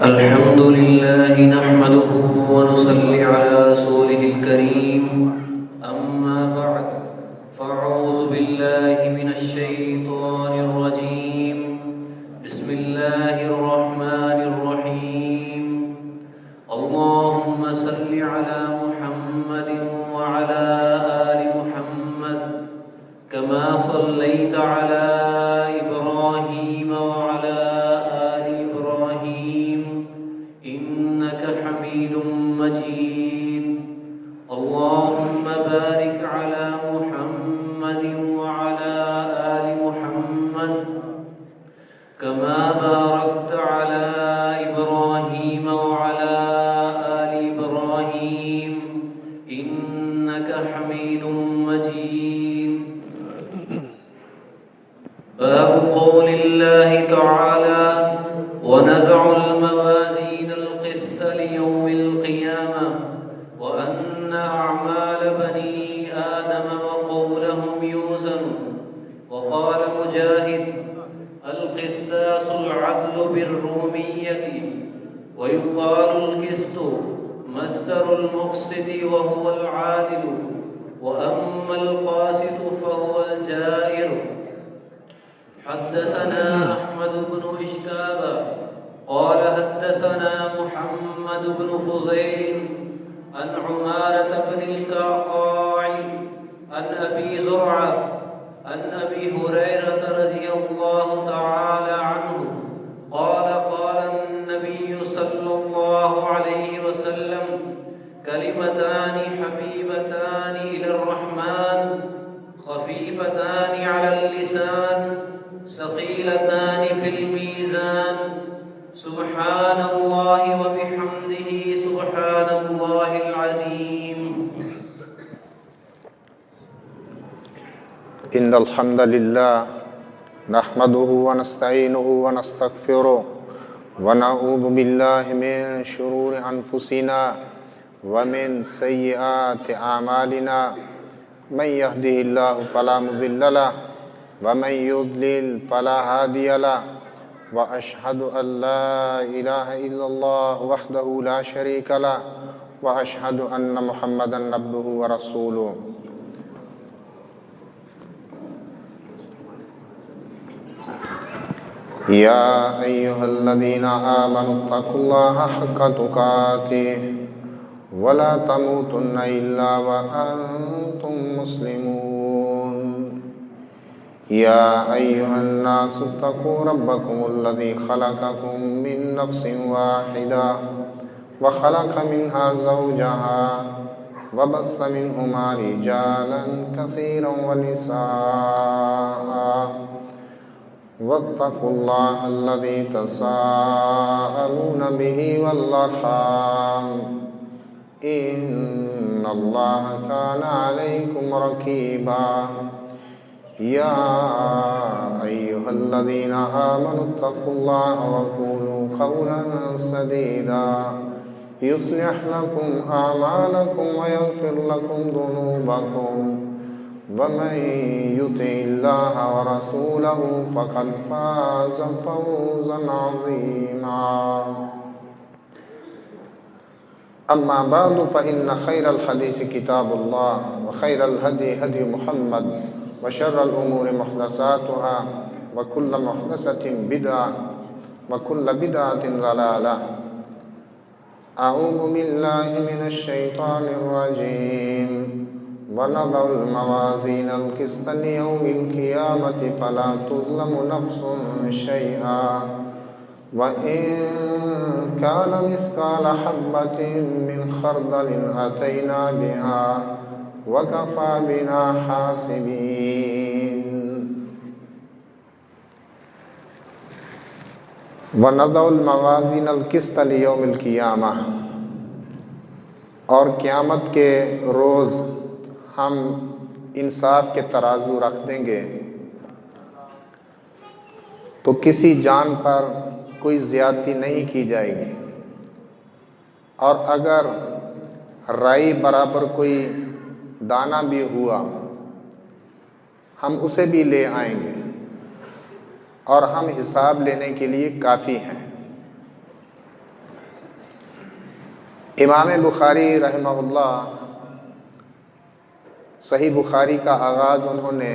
الحمد لله نحمده ونصلي على رسوله الكريم أما بعد فأعوذ بالله من الشيطان الرجيم بسم الله الرحمن الرحيم اللهم صل على محمد وعلى آل محمد كما صليت على إبراهيم وعلى آل إبراهيم إنك حميد مجيد اللهم بارك على محمد وعلى آل محمد كما باركت على إبراهيم وعلى آل إبراهيم إنك حميد مجيد باب قول الله تعالى ونزع الموازين القسط ليوم القيامة وأن أعمال بني آدم وقولهم يوزن وقال مجاهد القسطاس العدل بالرومية ويقال القسط مصدر المقسط وهو العادل وأما القاسط فهو الجائر حدثنا أحمد بن إشكاب قال حدثنا محمد بن فضيل عن عمارة بن القعقاع عن أبي زرعة عن أبي هريرة رضي الله تعالى عنه قال قال النبي صلى الله عليه وسلم كلمتان حبيبتان إلى الرحمن خفيفتان على اللسان ثقيلتان في الميزان سبحان الله وبحمده سبحان الله العظيم إن الحمد لله نحمده ونستعينه ونستغفره ونعوذ بالله من شرور أنفسنا ومن سيئات أعمالنا من يهده الله فلا مضل له ومن يضلل فلا هادي له وأشهد أن لا إله إلا الله وحده لا شريك له وأشهد أن محمدا عبده ورسوله يا أيها الذين آمنوا اتقوا الله حق تقاته ولا تموتن إلا وأنتم مسلمون يا أيها الناس اتقوا ربكم الذي خلقكم من نفس واحدة وخلق منها زوجها وبث منهما رجالا كثيرا ونساء واتقوا الله الذي تساءلون به والأرحام إن الله كان عليكم رقيبا يا أيها الذين آمنوا اتقوا الله وقولوا قولا سديدا يصلح لكم أعمالكم ويغفر لكم ذنوبكم ومن يطع الله ورسوله فقد فاز فوزا عظيما أما بعد فإن خير الحديث كتاب الله وخير الهدي هدي محمد وشر الأمور محدثاتها وكل محدثة بدعة وكل بدعة ضلالة أعوذ بالله من الشيطان الرجيم ونضع الموازين القسط ليوم القيامة فلا تظلم نفس شيئا وإن كان مثقال حبة من خردل أتينا بها وكفى بنا حاسبين ونضع الموازين القسط ليوم القيامة اور قیامت کے روز ہم انصاف کے ترازو رکھ دیں گے تو کسی جان پر کوئی زیادتی نہیں کی جائے گی اور اگر رائی برابر کوئی دانہ بھی ہوا ہم اسے بھی لے آئیں گے اور ہم حساب لینے کے لیے کافی ہیں۔ امام بخاری رحمہ اللہ صحیح بخاری کا آغاز انہوں نے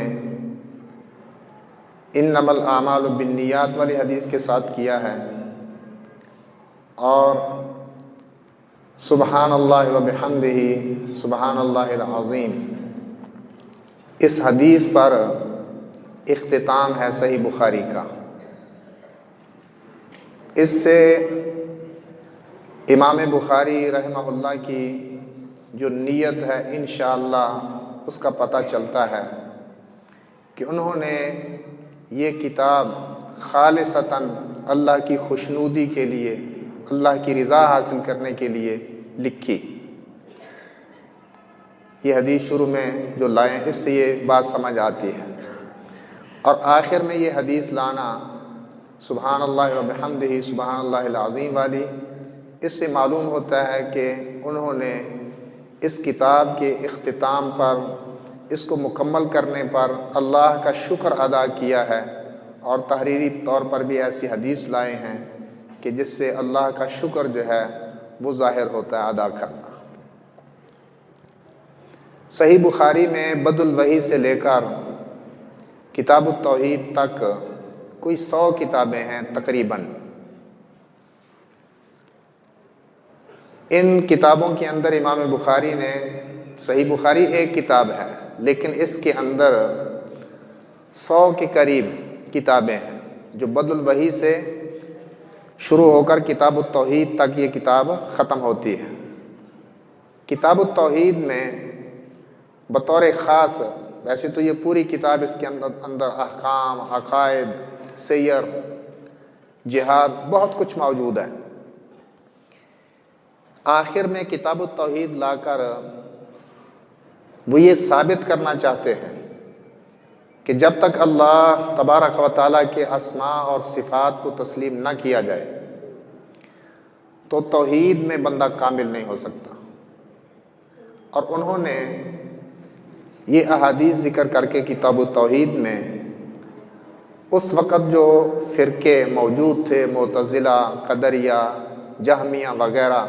انما الاعمال بالنیات والی حدیث کے ساتھ کیا ہے، اور سبحان اللہ و بحمدہ سبحان اللہ العظیم اس حدیث پر اختتام ہے صحیح بخاری کا۔ اس سے امام بخاری رحمہ اللہ کی جو نیت ہے انشاءاللہ اس کا پتہ چلتا ہے کہ انہوں نے یہ کتاب خالصتاً اللہ کی خوشنودی کے لیے، اللہ کی رضا حاصل کرنے کے لیے لکھی۔ یہ حدیث شروع میں جو لائیں اس سے یہ بات سمجھ آتی ہے، اور آخر میں یہ حدیث لانا سبحان اللہ و بحمدہ سبحان اللہ العظیم والی، اس سے معلوم ہوتا ہے کہ انہوں نے اس کتاب کے اختتام پر، اس کو مکمل کرنے پر اللہ کا شکر ادا کیا ہے، اور تحریری طور پر بھی ایسی حدیث لائے ہیں کہ جس سے اللہ کا شکر جو ہے وہ ظاہر ہوتا ہے ادا کرنا۔ صحیح بخاری میں بدء الوحی سے لے کر کتاب التوحید تک کوئی 100 کتابیں ہیں تقریباً۔ ان کتابوں کے اندر امام بخاری نے، صحیح بخاری ایک کتاب ہے لیکن اس کے اندر 100 کے قریب کتابیں ہیں، جو بدء الوحی سے شروع ہو کر کتاب التوحید تک یہ کتاب ختم ہوتی ہے۔ کتاب التوحید میں بطور خاص، ویسے تو یہ پوری کتاب اس کے اندر احکام، عقائد، سیر، جہاد، بہت کچھ موجود ہے۔ آخر میں کتاب التوحید لا کر وہ یہ ثابت کرنا چاہتے ہیں کہ جب تک اللہ تبارک و تعالیٰ کے اسماء اور صفات کو تسلیم نہ کیا جائے تو توحید میں بندہ کامل نہیں ہو سکتا۔ اور انہوں نے یہ احادیث ذکر کر کے کتاب التوحید میں اس وقت جو فرقے موجود تھے، معتزلہ، قدریہ، جہمیہ وغیرہ،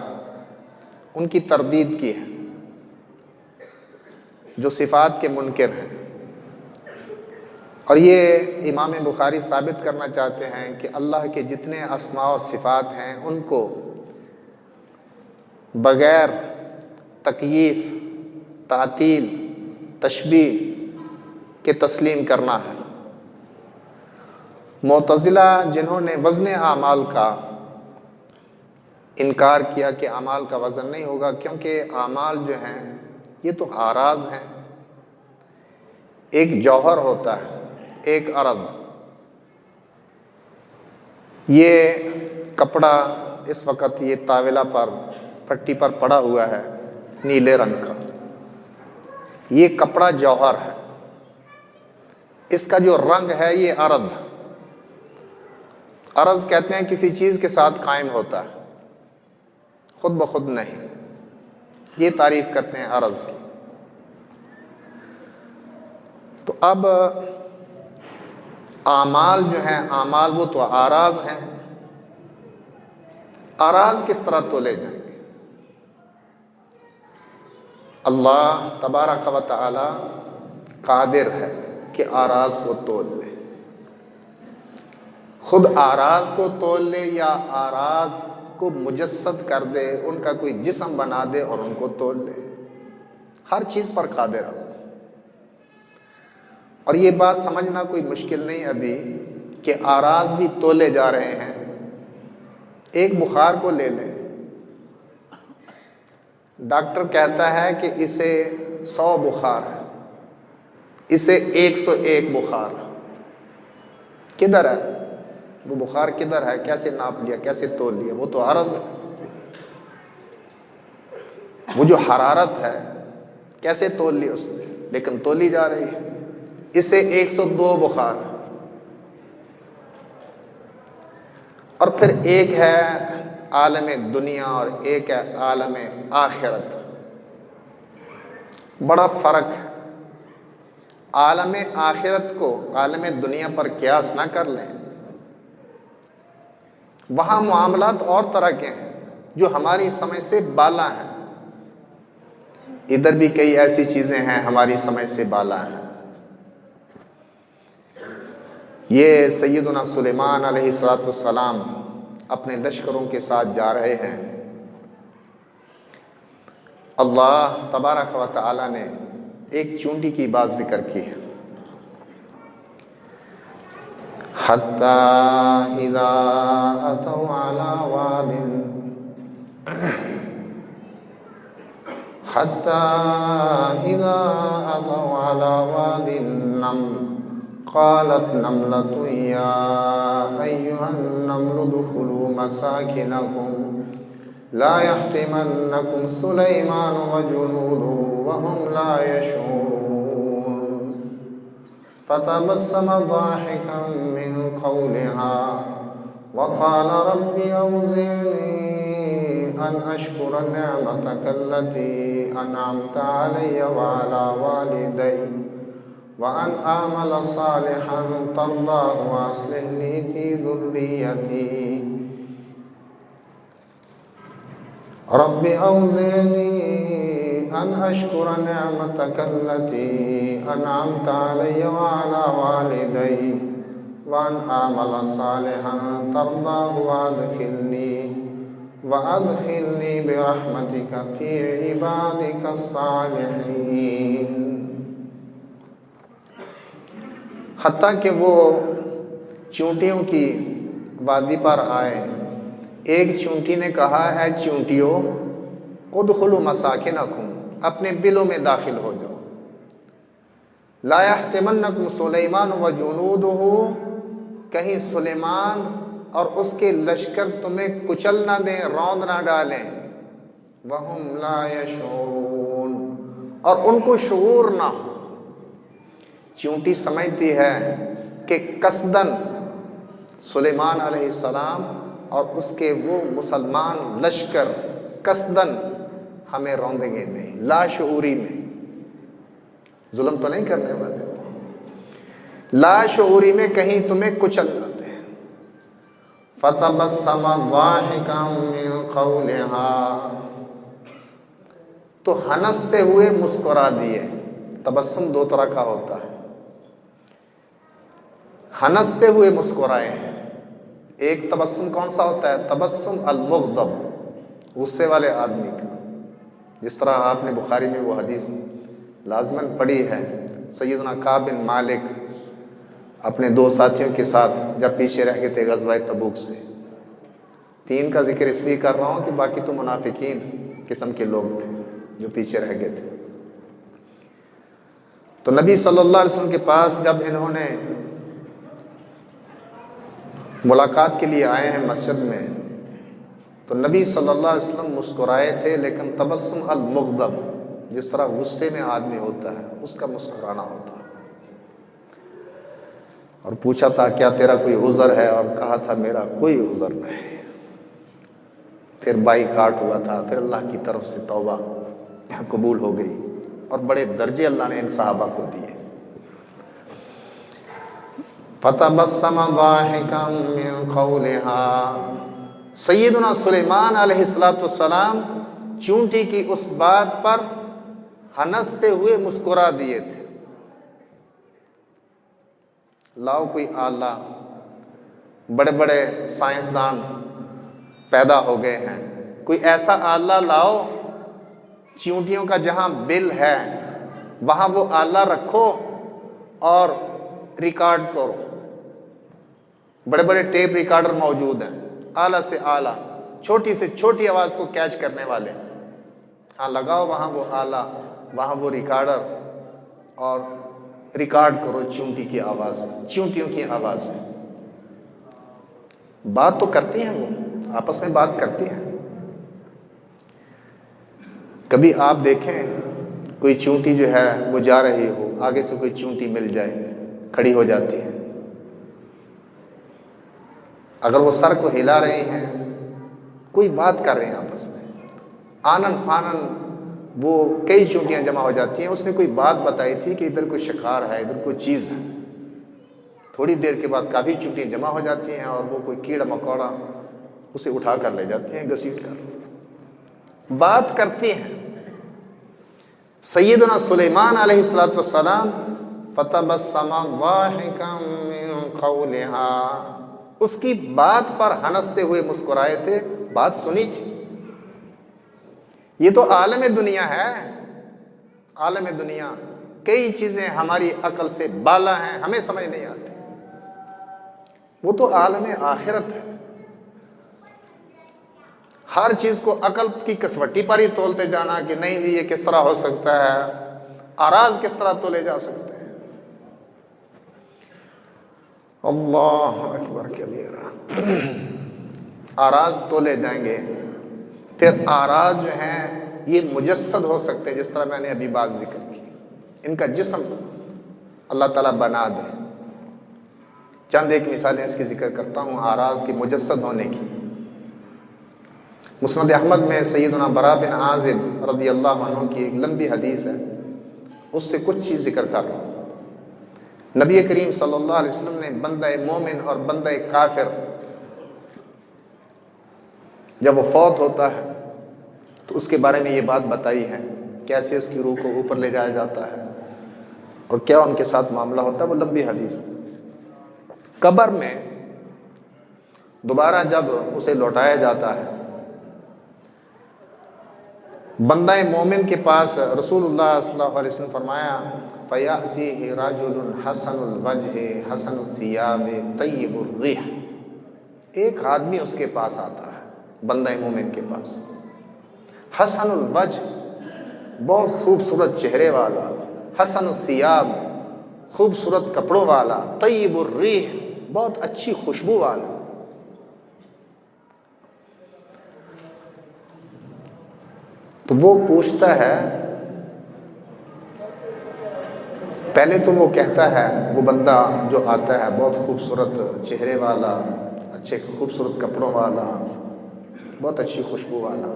ان کی تردید کی ہے، جو صفات کے منکر ہیں۔ اور یہ امام بخاری ثابت کرنا چاہتے ہیں کہ اللہ کے جتنے اسماء اور صفات ہیں ان کو بغیر تکییف، تعطیل، تشبیہ کے تسلیم کرنا ہے۔ معتزلہ جنہوں نے وزن اعمال کا انکار کیا کہ اعمال کا وزن نہیں ہوگا، کیونکہ اعمال جو ہیں یہ تو اعراض ہیں، ایک جوہر ہوتا ہے، ایک عرض۔ یہ کپڑا اس وقت یہ طاولہ پر، پٹی پر پڑا ہوا ہے نیلے رنگ کا، یہ کپڑا جوہر ہے، اس کا جو رنگ ہے یہ عرض۔ عرض کہتے ہیں کسی چیز کے ساتھ قائم ہوتا ہے، خود بخود نہیں، یہ تعریف کرتے ہیں عرض کی۔ تو اب اعمال جو ہیں، اعمال وہ تو اعراض ہیں، اعراض کس طرح تولے جائیں گے؟ اللہ تبارک و تعالی قادر ہے کہ اعراض کو تول لے، خود اعراض کو تول لے یا اعراض کو مجسد کر دے، ان کا کوئی جسم بنا دے اور ان کو تول لے، ہر چیز پر قادر ہے۔ اور یہ بات سمجھنا کوئی مشکل نہیں ابھی کہ اعراض بھی تولے جا رہے ہیں۔ ایک بخار کو لے لیں، ڈاکٹر کہتا ہے کہ اسے 100 بخار ہے، اسے 101 بخار ہے، کدھر ہے وہ بخار؟ کدھر ہے؟ کیسے ناپ لیا؟ کیسے تول لیا؟ وہ تو عرض ہے۔ وہ جو حرارت ہے کیسے تول لی اس نے؟ لیکن تولی جا رہی ہے۔ اسے 102 بخار ہے۔ اور پھر ایک ہے عالم دنیا اور ایک ہے عالم آخرت، بڑا فرق ہے۔ عالم آخرت کو عالم دنیا پر قیاس نہ کر لیں، وہاں معاملات اور طرح کے ہیں۔ جو ہماری سمجھ سے بالا ہیں. ادھر بھی کئی ایسی چیزیں ہیں ہماری سمجھ سے بالا ہیں. یہ سیدنا سلیمان علیہ السلام اپنے لشکروں کے ساتھ جا رہے ہیں. اللہ تبارک و تعالی نے ایک چونٹی کی بات ذکر کی ہے. حَتَّى إِذَا أَتَوْا عَلَى وَادِ النَّمْلِ قالت نملة يا أيها النمل ادخلوا مساكنكم لا يحطمنكم سليمان وجنوده وهم لا يشعرون فتبسم ضاحكا من قولها وقال رب أوزعني أن أشكر نعمتك التي أنعمت علي وعلى والدي وأن أعمل صالحا ترضاه وأصلح لي في ذريتي رب أوزعني أن أشكر نعمتك التي أنعمت علي وعلى والدي وأن أعمل صالحا ترضاه وأدخلني برحمتك في عبادك الصالحين. حتیٰ کہ وہ چونٹیوں کی وادی پر آئے. ایک چونٹی نے کہا اے چونٹیوں ادخلوا مساکنکم، اپنے بلوں میں داخل ہو جاؤ. لا یحطمنکم سلیمان وجنودہ، کہیں سلیمان اور اس کے لشکر تمہیں کچل نہ دیں، روند نہ ڈالیں. وہم لا یشعرون، اور ان کو شعور نہ ہو. چونٹی سمجھتی ہے کہ قصداً سلیمان علیہ السلام اور اس کے وہ مسلمان لشکر قصداً ہمیں روندیں گے نہیں. لاشعوری میں، ظلم تو نہیں کرنے والے، لاشعوری میں کہیں تمہیں کچل نہ دیں. فتبسم ضاحکا من قولها، تو ہنستے ہوئے مسکرا دیے. تبسم دو طرح کا ہوتا ہے. ہنستے ہوئے مسکرائے. ایک تبسم کون سا ہوتا ہے؟ تبسم المغضب، غصے والے آدمی کا. جس طرح آپ نے بخاری میں وہ حدیث لازماً پڑھی ہے، سیدنا کعب بن مالک اپنے دو ساتھیوں کے ساتھ جب پیچھے رہ گئے تھے غزوہ تبوک سے. 3 کا ذکر اس لیے کر رہا ہوں کہ باقی تو منافقین قسم کے لوگ تھے جو پیچھے رہ گئے تھے. تو نبی صلی اللہ علیہ وسلم کے پاس جب انہوں نے ملاقات کے لیے آئے ہیں مسجد میں، تو نبی صلی اللہ علیہ وسلم مسکرائے تھے، لیکن تبسم المغضب، جس طرح غصے میں آدمی ہوتا ہے اس کا مسکرانا ہوتا ہے. اور پوچھا تھا کیا تیرا کوئی عذر ہے، اور کہا تھا میرا کوئی عذر نہیں. پھر بائی کاٹ ہوا تھا، پھر اللہ کی طرف سے توبہ قبول ہو گئی، اور بڑے درجے اللہ نے ان صحابہ کو دیے. فتبسم ضاحکا من قولها، سیدنا سلیمان علیہ السلام چونٹی کی اس بات پر ہنستے ہوئے مسکرا دیے تھے. لاؤ کوئی آلہ، بڑے بڑے سائنسدان پیدا ہو گئے ہیں، کوئی ایسا آلہ لاؤ چونٹیوں کا جہاں بل ہے وہاں وہ آلہ رکھو اور ریکارڈ کرو. بڑے بڑے ٹیپ ریکارڈر موجود ہیں، اعلیٰ سے اعلیٰ، چھوٹی سے چھوٹی آواز کو کیچ کرنے والے. ہاں لگاؤ وہاں وہ آلہ، وہاں وہ ریکارڈر، اور ریکارڈ کرو چونٹی کی آواز، چونٹیوں کی آواز. بات تو کرتی ہیں، وہ آپس میں بات کرتی ہیں. کبھی آپ دیکھیں کوئی چونٹی جو ہے وہ جا رہی ہو، آگے سے کوئی چونٹی مل جائے، کھڑی ہو جاتی ہے. اگر وہ سر کو ہلا رہی ہیں، کوئی بات کر رہے ہیں آپس میں، آنن فانن وہ کئی چونٹیاں جمع ہو جاتی ہیں. اس نے کوئی بات بتائی تھی کہ ادھر کوئی شکار ہے، ادھر کوئی چیز ہے. تھوڑی دیر کے بعد کافی چونٹیاں جمع ہو جاتی ہیں، اور وہ کوئی کیڑا مکوڑا اسے اٹھا کر لے جاتے ہیں، گھسیٹ کر. بات کرتی ہیں۔ سیدنا سلیمان علیہ السلام فتبسم ضاحکا من قولها، اس کی بات پر ہنستے ہوئے مسکرائے تھے، بات سنی تھی۔ یہ تو عالم دنیا ہے، عالم دنیا، کئی چیزیں ہماری عقل سے بالا ہیں، ہمیں سمجھ نہیں آتی، وہ تو عالم آخرت ہے۔ ہر چیز کو عقل کی کسوٹی پر ہی تولتے جانا کہ نہیں جی یہ کس طرح ہو سکتا ہے، اراض کس طرح تولے جا سکتے ہیں۔ اللہ اکبر کبیرہ، اراض تولے جائیں گے، پھر اراض جو ہیں یہ مجسد ہو سکتے ہیں، جس طرح میں نے ابھی بات ذکر کی، ان کا جسم اللہ تعالیٰ بنا دے۔ چند ایک مثالیں اس کی ذکر کرتا ہوں اراض کی مجسد ہونے کی۔ مسند احمد میں سیدنا برا بن عازب رضی اللہ عنہ کی ایک لمبی حدیث ہے، اس سے کچھ چیز ذکر کر رہا ہوں۔ نبی کریم صلی اللہ علیہ وسلم نے بندہ مومن اور بندہ کافر جب وہ فوت ہوتا ہے تو اس کے بارے میں یہ بات بتائی ہے، کیسے اس کی روح کو اوپر لے جایا جاتا ہے اور کیا ان کے ساتھ معاملہ ہوتا ہے، وہ لمبی حدیث۔ قبر میں دوبارہ جب اسے لوٹایا جاتا ہے، بندہ مومن کے پاس رسول اللہ صلی اللہ علیہ وسلم فرمایا فَيَأْتِيهِ رَجُلٌ حَسَنُ الْوَجْهِ حَسَنُ الثِّيَابِ طَيِّبُ الرِّيحِ، ایک آدمی اس کے پاس آتا ہے، بندہ مومن کے پاس، حسن الوجہ، بہت خوبصورت چہرے والا، حسن الثیاب، خوبصورت کپڑوں والا، طیب الریح، بہت اچھی خوشبو والا۔ تو وہ پوچھتا ہے، پہلے تو وہ کہتا ہے، وہ بندہ جو آتا ہے بہت خوبصورت چہرے والا، اچھے خوبصورت کپڑوں والا، بہت اچھی خوشبو والا،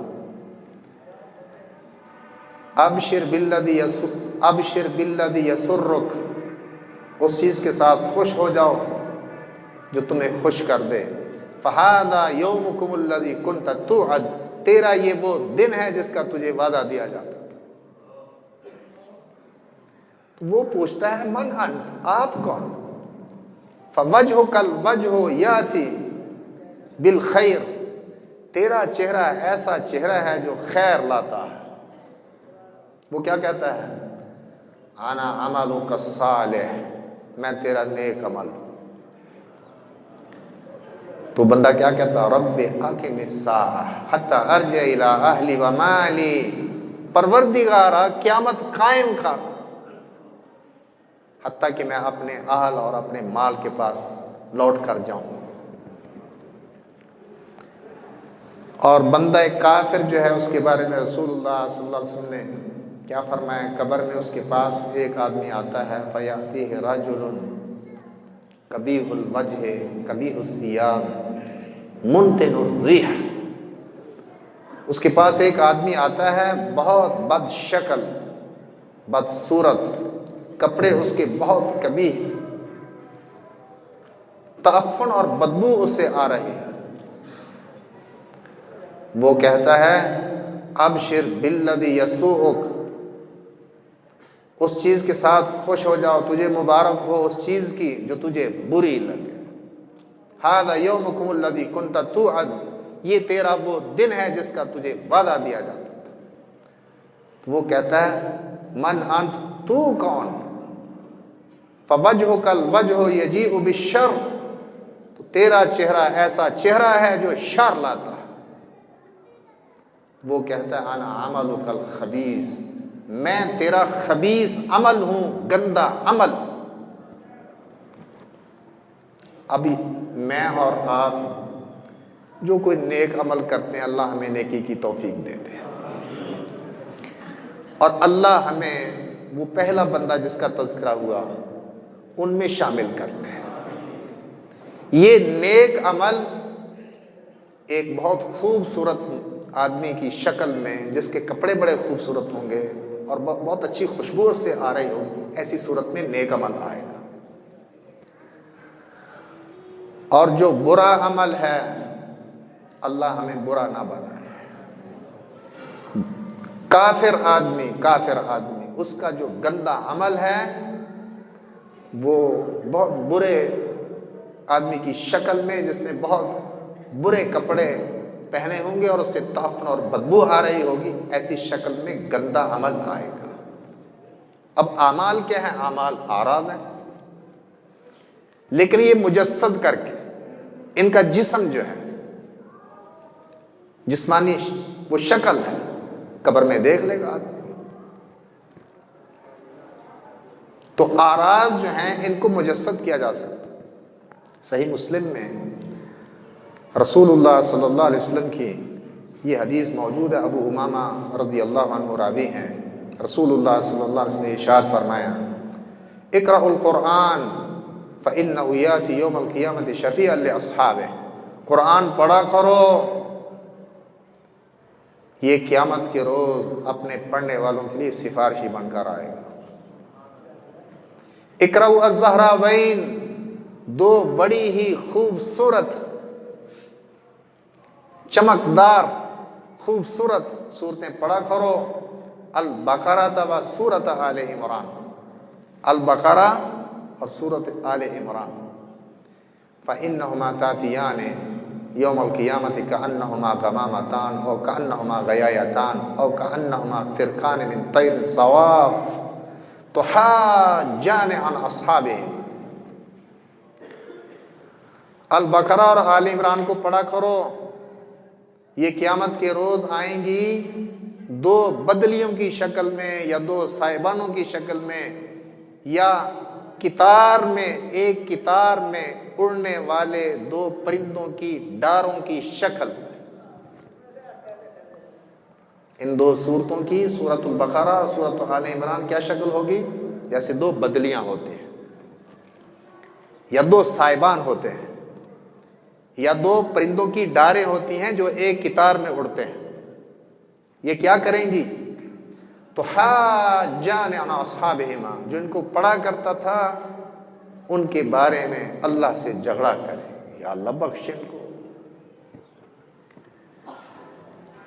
ابشر بالذی یسرک، اس چیز کے ساتھ خوش ہو جاؤ جو تمہیں خوش کر دے، فہذا یومکم الذی کنت توعد، تیرا یہ وہ دن ہے جس کا تجھے وعدہ دیا جاتا تھا۔ تو وہ پوچھتا ہے من انت، آپ کون؟ فوجہک الوجہ یاتی بالخیر، تیرا چہرہ ایسا چہرہ ہے جو خیر لاتا ہے۔ وہ کیا کہتا ہے؟ انا عملک الصالح، میں تیرا نیک عمل ہوں۔ تو بندہ کیا کہتا ہے؟ رب اقم الساعہ حتی ارجع الی اہلی ومالی، پروردگارا قیامت قائم کر حتیٰ کہ میں اپنے اہل اور اپنے مال کے پاس لوٹ کر جاؤں۔ اور بندہ کافر جو ہے اس کے بارے میں رسول اللہ صلی اللہ علیہ وسلم نے کیا فرمایا؟ قبر میں اس کے پاس ایک آدمی آتا ہے، فَيَأْتِيهِ رَجُلٌ قَبِيحُ الْوَجْهِ قَبِيحُ الثِّيَابِ مُنْتِنُ الرِّيحِ، اس کے پاس ایک آدمی آتا ہے بہت بد شکل، بد صورت، کپڑے اس کے بہت قبیح، تعفن اور بدبو اس سے آ رہی ہے۔ وہ کہتا ہے ابشر بالذی یسوءک، اس چیز کے ساتھ خوش ہو جاؤ، تجھے مبارک ہو اس چیز کی جو تجھے بری لگے، ھذا یومکم الذی کنت توعد، یہ تیرا وہ دن ہے جس کا تجھے وعدہ دیا جاتا تھا۔ تو وہ کہتا ہے من انت، تو کون؟ فوجہک الوجہ یجیء بالشر، تو تیرا چہرہ ایسا چہرہ ہے جو شر لاتا ہے۔ وہ کہتا ہے انا عملک الخبیث، میں تیرا خبیث عمل ہوں، گندا عمل۔ ابھی میں اور آپ جو کوئی نیک عمل کرتے ہیں، اللہ ہمیں نیکی کی توفیق دیتے ہیں، اور اللہ ہمیں وہ پہلا بندہ جس کا تذکرہ ہوا ان میں شامل کرتے ہیں۔ یہ نیک عمل ایک بہت خوبصورت آدمی کی شکل میں، جس کے کپڑے بڑے خوبصورت ہوں گے اور بہت اچھی خوشبو سے آ رہی ہوگی، ایسی صورت میں نیک عمل آئے گا۔ اور جو برا عمل ہے، اللہ ہمیں برا نہ بنائے، کافر آدمی اس کا جو گندا عمل ہے وہ بہت برے آدمی کی شکل میں، جس نے بہت برے کپڑے پہنے ہوں گے اور اس سے تعفن اور بدبو آ رہی ہوگی، ایسی شکل میں گندا عمل آئے گا۔ اب اعمال کیا ہے؟ اعمال اعراض ہیں، لیکن یہ مجسد کر کے ان کا جسم جو ہے، جسمانی وہ شکل ہے، قبر میں دیکھ لے گا آدمی۔ تو اعراض جو ہیں ان کو مجسد کیا جا سکتا۔ صحیح مسلم میں رسول اللہ صلی اللہ علیہ وسلم کی یہ حدیث موجود ہے، ابو امامہ رضی اللہ عنہ راوی ہیں۔ رسول اللہ صلی اللہ علیہ وسلم نے ارشاد فرمایا، اقرأوا القرآن فإنه يأتي يوم القيامة شفيعا لأصحابه، قرآن پڑھا کرو، یہ قیامت کے روز اپنے پڑھنے والوں کے لیے سفارشی بن کر آئے گا۔ اقرأوا الزہراوین، دو بڑی ہی خوبصورت چمکدار خوبصورت صورتیں پڑھا کرو، البقرہ و سورۃ آل عمران، البقرہ اور سورۃ آل عمران، فإنہما تاتیان یوم القیامت کأنہما غمامتان او کأنہما غیایتان او کأنہما فرقان من طیر صواف تحاجان عن اصحابہم۔ البقرہ اور آل عمران کو پڑھا کرو، یہ قیامت کے روز آئیں گی دو بدلیوں کی شکل میں یا دو سائبانوں کی شکل میں یا قطار میں، ایک قطار میں اڑنے والے دو پرندوں کی ڈاروں کی شکل۔ ان دو صورتوں کی، سورۃ البقرہ اور سورۃ آل عمران کیا شکل ہوگی؟ جیسے دو بدلیاں ہوتے ہیں یا دو سائبان ہوتے ہیں یا دو پرندوں کی ڈاریں ہوتی ہیں جو ایک قطار میں اڑتے ہیں۔ یہ کیا کریں گی؟ تو حاجان عن اصحابہما، جو ان کو پڑھا کرتا تھا ان کے بارے میں اللہ سے جھگڑا کریں، یا اللہ بخش ان کو۔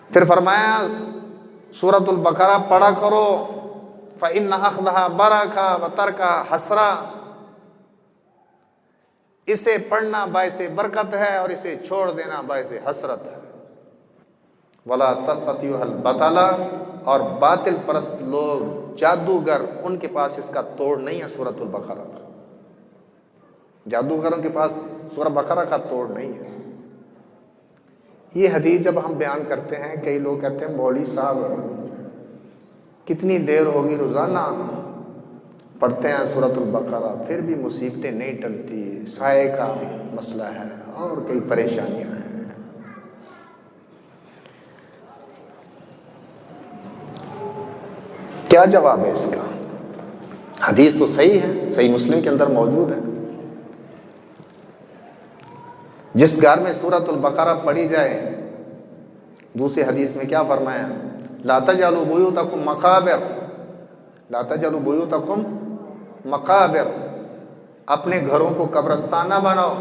پھر فرمایا سورۃ البقرہ پڑھا کرو، فإن أخذها برکہ وترکها حسرہ، اسے پڑھنا باعث برکت ہے اور اسے چھوڑ دینا باعث حسرت ہے۔ ولا تستطيع البطل، اور باطل پرست لوگ، جادوگر، ان کے پاس اس کا توڑ نہیں ہے سورۃ البقرہ کا۔ جادوگروں کے پاس سورہ بقرہ کا توڑ نہیں ہے۔ یہ حدیث جب ہم بیان کرتے ہیں، کئی لوگ کہتے ہیں مولوی صاحب کتنی دیر ہوگی روزانہ پڑھتے ہیں سورۃ البقرہ، پھر بھی مصیبتیں نہیں ٹلتی، سائے کا مسئلہ ہے اور کئی پریشانیاں ہیں۔ کیا جواب ہے اس کا؟ حدیث تو صحیح ہے، صحیح مسلم کے اندر موجود ہے۔ جس گھر میں سورۃ البقرہ پڑھی جائے، دوسری حدیث میں کیا فرمایا؟ لا تجعلوا بیوتکم مقابر، لا تجعلوا بیوتکم مقابر، اپنے گھروں کو قبرستان نہ بناؤ،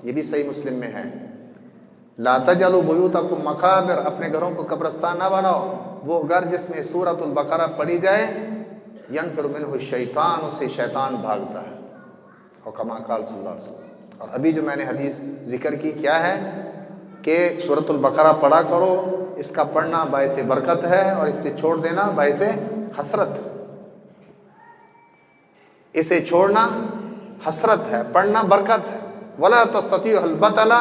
یہ بھی صحیح مسلم میں ہے۔ لا تجعلوا بیوتکم مقابر، اپنے گھروں کو قبرستان نہ بناؤ۔ وہ گھر جس میں سورۃ البقرہ پڑھی جائے، ینفر منہ الشیطان، اس سے شیطان بھاگتا ہے، اور کما قال صلی اللہ علیہ وسلم۔ اور ابھی جو میں نے حدیث ذکر کی کیا ہے کہ سورۃ البقرہ پڑھا کرو، اس کا پڑھنا باعث برکت ہے اور اس سے چھوڑ دینا باعث حسرت ہے۔ اسے چھوڑنا حسرت ہے، پڑھنا برکت ہے۔ ولا تستطيع البطل،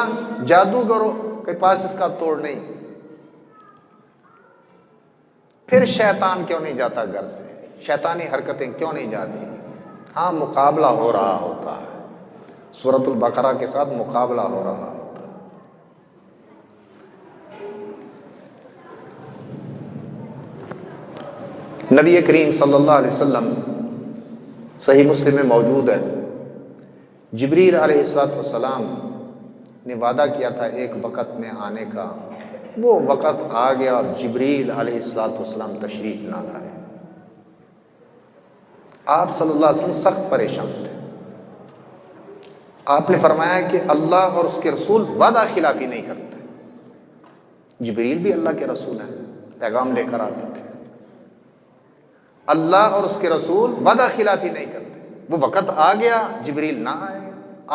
جادوگروں کے پاس اس کا توڑ نہیں۔ پھر شیطان کیوں نہیں جاتا گھر سے؟ شیطانی حرکتیں کیوں نہیں جاتی؟ ہاں، مقابلہ ہو رہا ہوتا ہے، سورۃ البقرہ کے ساتھ مقابلہ ہو رہا ہوتا ہے۔ نبی کریم صلی اللہ علیہ وسلم، صحیح مسلم میں موجود ہے، جبریل علیہ السلام نے وعدہ کیا تھا ایک وقت میں آنے کا، وہ وقت آ گیا اور جبریل علیہ السلام تشریف نہ لائے۔ آپ صلی اللہ علیہ وسلم سخت پریشان تھے۔ آپ نے فرمایا کہ اللہ اور اس کے رسول وعدہ خلافی نہیں کرتے۔ جبریل بھی اللہ کے رسول ہیں، پیغام لے کر آتے تھے۔ اللہ اور اس کے رسول وعدہ خلافی نہیں کرتے۔ وہ وقت آ گیا جبریل نہ آئے،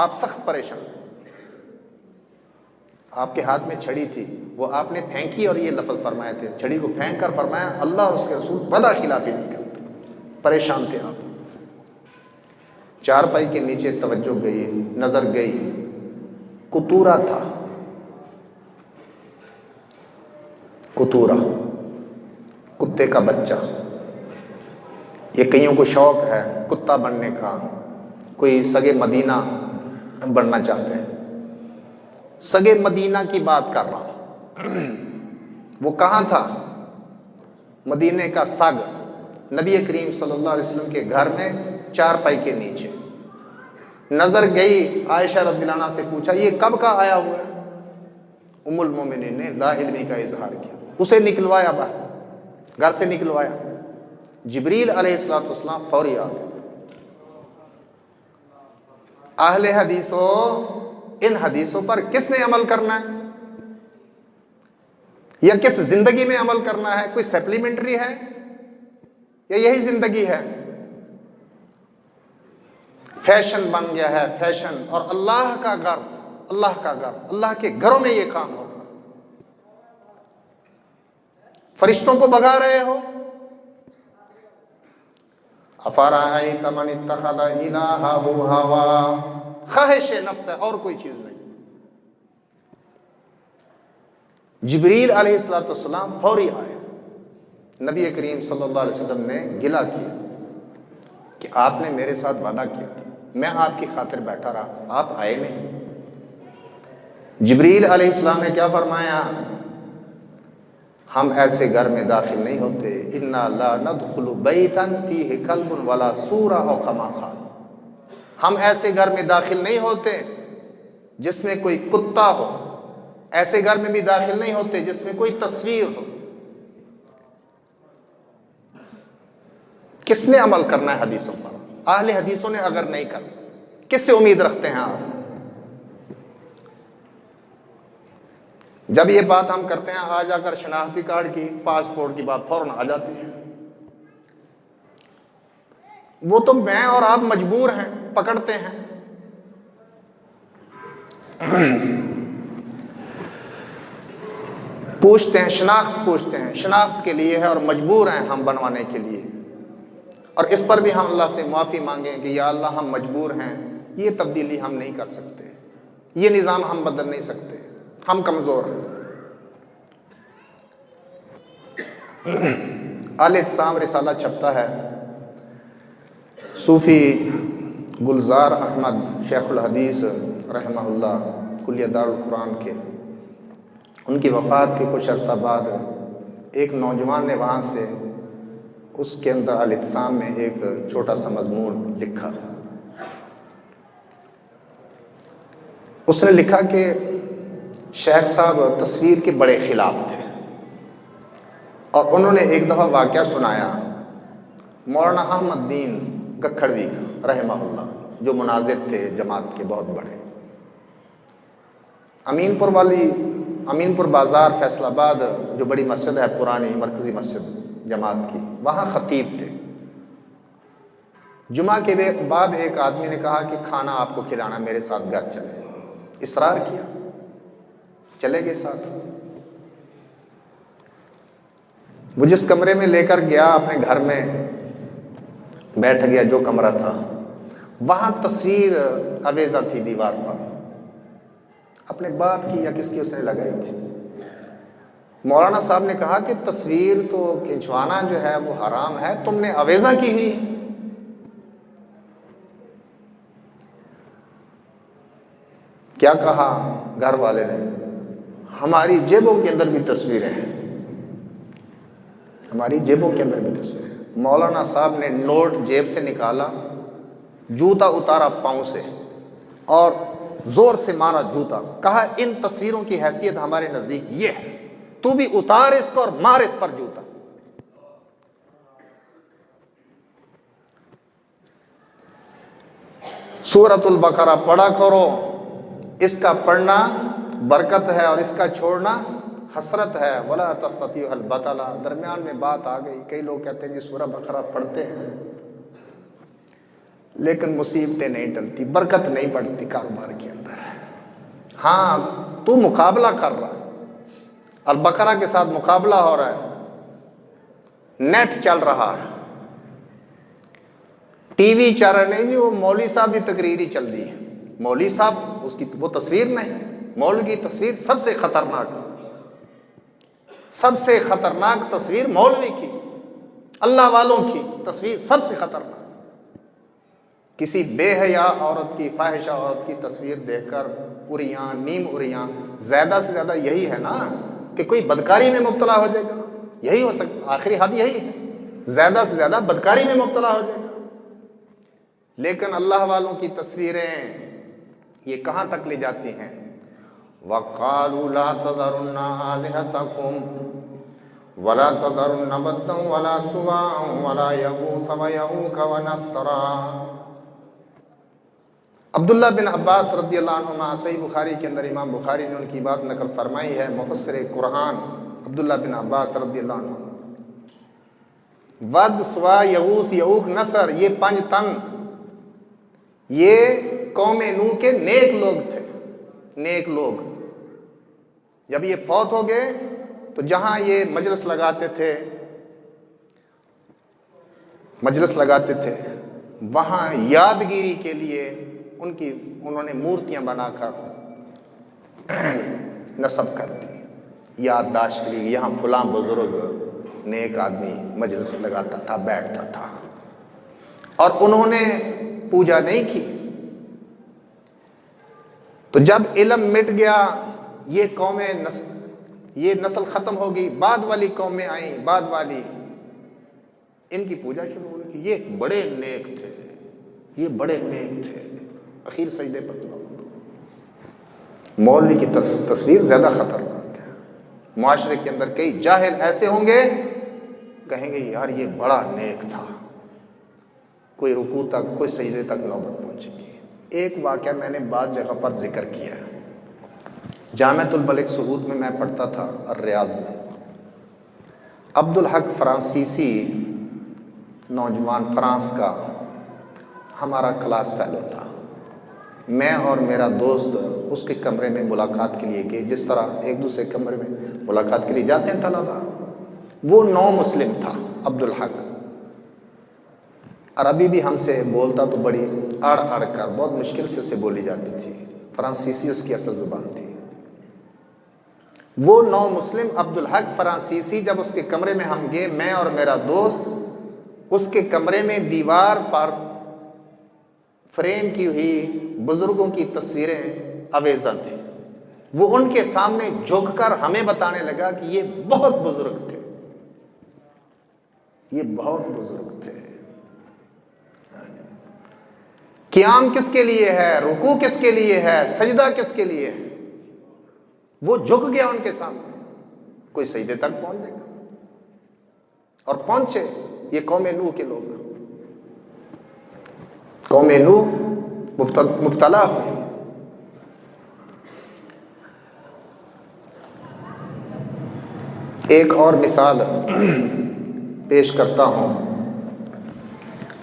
آپ سخت پریشان، آپ کے ہاتھ میں چھڑی تھی، وہ آپ نے پھینکی اور یہ لفظ فرمائے تھے، چھڑی کو پھینک کر فرمایا اللہ اور اس کے رسول وعدہ خلافی نہیں کرتے۔ پریشان تھے آپ۔ چارپائی کے نیچے توجہ گئی، نظر گئی، قطورہ تھا، قطورہ، کتے کا بچہ۔ یہ کئیوں کو شوق ہے کتا بننے کا، کوئی سگے مدینہ بننا چاہتے ہیں۔ سگے مدینہ کی بات کر رہا ہوں۔ وہ کہاں تھا؟ مدینے کا سگ، نبی کریم صلی اللہ علیہ وسلم کے گھر میں چارپائی کے نیچے۔ نظر گئی، عائشہ رضی اللہ عنہا سے پوچھا یہ کب کا آیا ہوا ہے؟ ام المومنین نے لا علمی کا اظہار کیا، اسے نکلوایا باہر، گھر سے نکلوایا۔ جبریل علیہ السلام فوری آ گئے۔ اہل حدیثوں، ان حدیثوں پر کس نے عمل کرنا ہے یا کس زندگی میں عمل کرنا ہے؟ کوئی سپلیمنٹری ہے یا یہی زندگی ہے؟ فیشن بن گیا ہے، فیشن، اور اللہ کا گھر، اللہ کا گھر، اللہ کے گھروں میں یہ کام ہوگا۔ فرشتوں کو بھگا رہے ہو۔ افرأیت من اتخذ الہہ ہوا، خواہش نفس ہے اور کوئی چیز نہیں۔ جبریل علیہ السلام فوری آئے۔ نبی کریم صلی اللہ علیہ وسلم نے گلہ کیا کہ آپ نے میرے ساتھ وعدہ کیا تھا، میں آپ کی خاطر بیٹھا رہا، آپ آئے نہیں۔ جبریل علیہ السلام نے کیا فرمایا؟ ہم ایسے گھر میں داخل نہیں ہوتے، انا لا ندخل بیتا فیہ کلب ولا سورہ او کما قال، ہم ایسے گھر میں داخل نہیں ہوتے جس میں کوئی کتا ہو، ایسے گھر میں بھی داخل نہیں ہوتے جس میں کوئی تصویر ہو۔ کس نے عمل کرنا ہے حدیثوں پر؟ اہل حدیثوں نے اگر نہیں کرنا، کس سے امید رکھتے ہیں آپ؟ جب یہ بات ہم کرتے ہیں آ جا کر شناختی کارڈ کی، پاسپورٹ کی بات فوراً آ جاتی ہے۔ وہ تو میں اور آپ مجبور ہیں، پکڑتے ہیں۔ پوچھتے ہیں، شناخت پوچھتے ہیں، شناخت کے لیے ہے اور مجبور ہیں ہم بنوانے کے لیے، اور اس پر بھی ہم اللہ سے معافی مانگیں کہ یا اللہ ہم مجبور ہیں، یہ تبدیلی ہم نہیں کر سکتے، یہ نظام ہم بدل نہیں سکتے، ہم کمزور ہیں۔ الاعتصام رسالہ چھپتا ہے، صوفی گلزار احمد شیخ الحدیث رحمہ اللہ کلیہ دار القرآن کے، ان کی وفات کے کچھ عرصہ بعد ایک نوجوان نے وہاں سے اس کے اندر الاعتصام میں ایک چھوٹا سا مضمون لکھا۔ اس نے لکھا کہ شیخ صاحب تصویر کے بڑے خلاف تھے، اور انہوں نے ایک دفعہ واقعہ سنایا مولانا احمد دین گکھڑوی کا رحمہ اللہ، جو مناظر تھے جماعت کے بہت بڑے، امین پور بازار فیصل آباد جو بڑی مسجد ہے، پرانی مرکزی مسجد جماعت کی، وہاں خطیب تھے۔ جمعہ کے بعد ایک آدمی نے کہا کہ کھانا آپ کو کھلانا، میرے ساتھ گھر چلے، اصرار کیا، چلے گئے ساتھ۔ وہ جس کمرے میں لے کر گیا اپنے گھر میں بیٹھ گیا، جو کمرہ تھا، وہاں تصویر آویزہ تھی دیوار پر، اپنے باپ کی یا کس کی اس نے لگائی تھی۔ مولانا صاحب نے کہا کہ تصویر تو کھنچوانا جو ہے وہ حرام ہے، تم نے آویزہ کی ہوئی ہے۔ کیا کہا گھر والے نے؟ ہماری جیبوں کے اندر بھی تصویریں ہیں، ہماری جیبوں کے اندر بھی تصویریں ہیں۔ مولانا صاحب نے نوٹ جیب سے نکالا، جوتا اتارا پاؤں سے اور زور سے مارا جوتا، کہا ان تصویروں کی حیثیت ہمارے نزدیک یہ ہے، تو بھی اتار اس کو اور مار اس پر جوتا۔ سورۃ البقرہ پڑھا کرو، اس کا پڑھنا برکت ہے اور اس کا چھوڑنا حسرت ہے، ولا تستطیع البطلہ، درمیان میں بات آ گئی. کئی لوگ کہتے ہیں جی سورہ بقرہ پڑھتے ہیں لیکن مصیبتیں نہیں ٹلتی، برکت نہیں پڑتی کاروبار کے اندر. ہاں تو مقابلہ کر رہا ہے، البقرہ کے ساتھ مقابلہ ہو رہا ہے، نیٹ چل رہا ہے، ٹی وی چل رہا نہیں جی، وہ مولوی صاحب کی تقریر ہی چل رہی ہے. مولوی صاحب اس کی وہ تصویر نہیں، مولوی کی تصویر سب سے خطرناک، سب سے خطرناک تصویر مولوی کی، اللہ والوں کی تصویر سب سے خطرناک. کسی بے حیا عورت کی، فاحشہ عورت کی تصویر دیکھ کر اریاں نیم اریاں، زیادہ سے زیادہ یہی ہے نا کہ کوئی بدکاری میں مبتلا ہو جائے گا، یہی ہو سکتا، آخری حد یہی ہے، زیادہ سے زیادہ بدکاری میں مبتلا ہو جائے گا. لیکن اللہ والوں کی تصویریں یہ کہاں تک لے جاتی ہیں؟ وَقَالُوا لَا تَذَرُنَّ آلِهَتَكُمْ وَلَا تَذَرُنَّ وَدًّا وَلَا سُوَاعًا وَلَا يَغُوثَ وَيَعُوقَ وَنَسْرًا. عبداللہ بن عباس رضی اللہ عنہما، صحیح بخاری کے اندر امام بخاری نے ان کی بات نقل فرمائی ہے، مفسر قرآن عبداللہ بن عباس رضی اللہ عنہ. ود، سوا، یغوث، یعوق، نصر، یہ 5 تن یہ قوم نوح کے نیک لوگ تھے. نیک لوگ جب یہ فوت ہو گئے تو جہاں یہ مجلس لگاتے تھے وہاں یادگیری کے لیے انہوں نے مورتیاں بنا کر نصب کر دی، یادداشت کے لیے. یہاں فلاں بزرگ نیک آدمی مجلس لگاتا تھا، بیٹھتا تھا، اور انہوں نے پوجا نہیں کی. تو جب علم مٹ گیا، یہ نسل ختم ہو گئی، بعد والی قومیں آئیں، بعد والی ان کی پوجا شروع ہو گئی کہ یہ بڑے نیک تھے، یہ بڑے نیک تھے. اخیر سجدے پر مولوی کی تصویر زیادہ خطرناک ہے. معاشرے کے اندر کئی جاہل ایسے ہوں گے کہیں گے یار یہ بڑا نیک تھا، کوئی رکوع تک، کوئی سجدے تک نوبت پہنچے گی. ایک واقعہ میں نے بعض جگہ پر ذکر کیا ہے. جامعۃ الملک سعود میں پڑھتا تھا، الریاض میں. عبدالحق فرانسیسی نوجوان، فرانس کا، ہمارا کلاس فیلو تھا. میں اور میرا دوست اس کے کمرے میں ملاقات کے لیے گئے، جس طرح ایک دوسرے کمرے میں ملاقات کے لیے جاتے ہیں طلبا. وہ نو مسلم تھا عبدالحق. عربی بھی ہم سے بولتا تو بڑی اڑ کر، بہت مشکل سے اسے بولی جاتی تھی. فرانسیسی اس کی اصل زبان تھی. وہ نو مسلم عبدالحق فرانسیسی جب اس کے کمرے میں ہم گئے، میں اور میرا دوست، اس کے کمرے میں دیوار پر فریم کی ہوئی بزرگوں کی تصویریں آویزاں تھیں. وہ ان کے سامنے جھک کر ہمیں بتانے لگا کہ یہ بہت بزرگ تھے، یہ بہت بزرگ تھے. قیام کس کے لیے ہے، رکوع کس کے لیے ہے، سجدہ کس کے لیے ہے. وہ جھک گیا ان کے سامنے. کوئی سجدے تک پہنچ جائے گا، اور پہنچے. یہ قوم نوح کے لوگ، قوم نوح مبتلا ہوئی. ایک اور مثال پیش کرتا ہوں.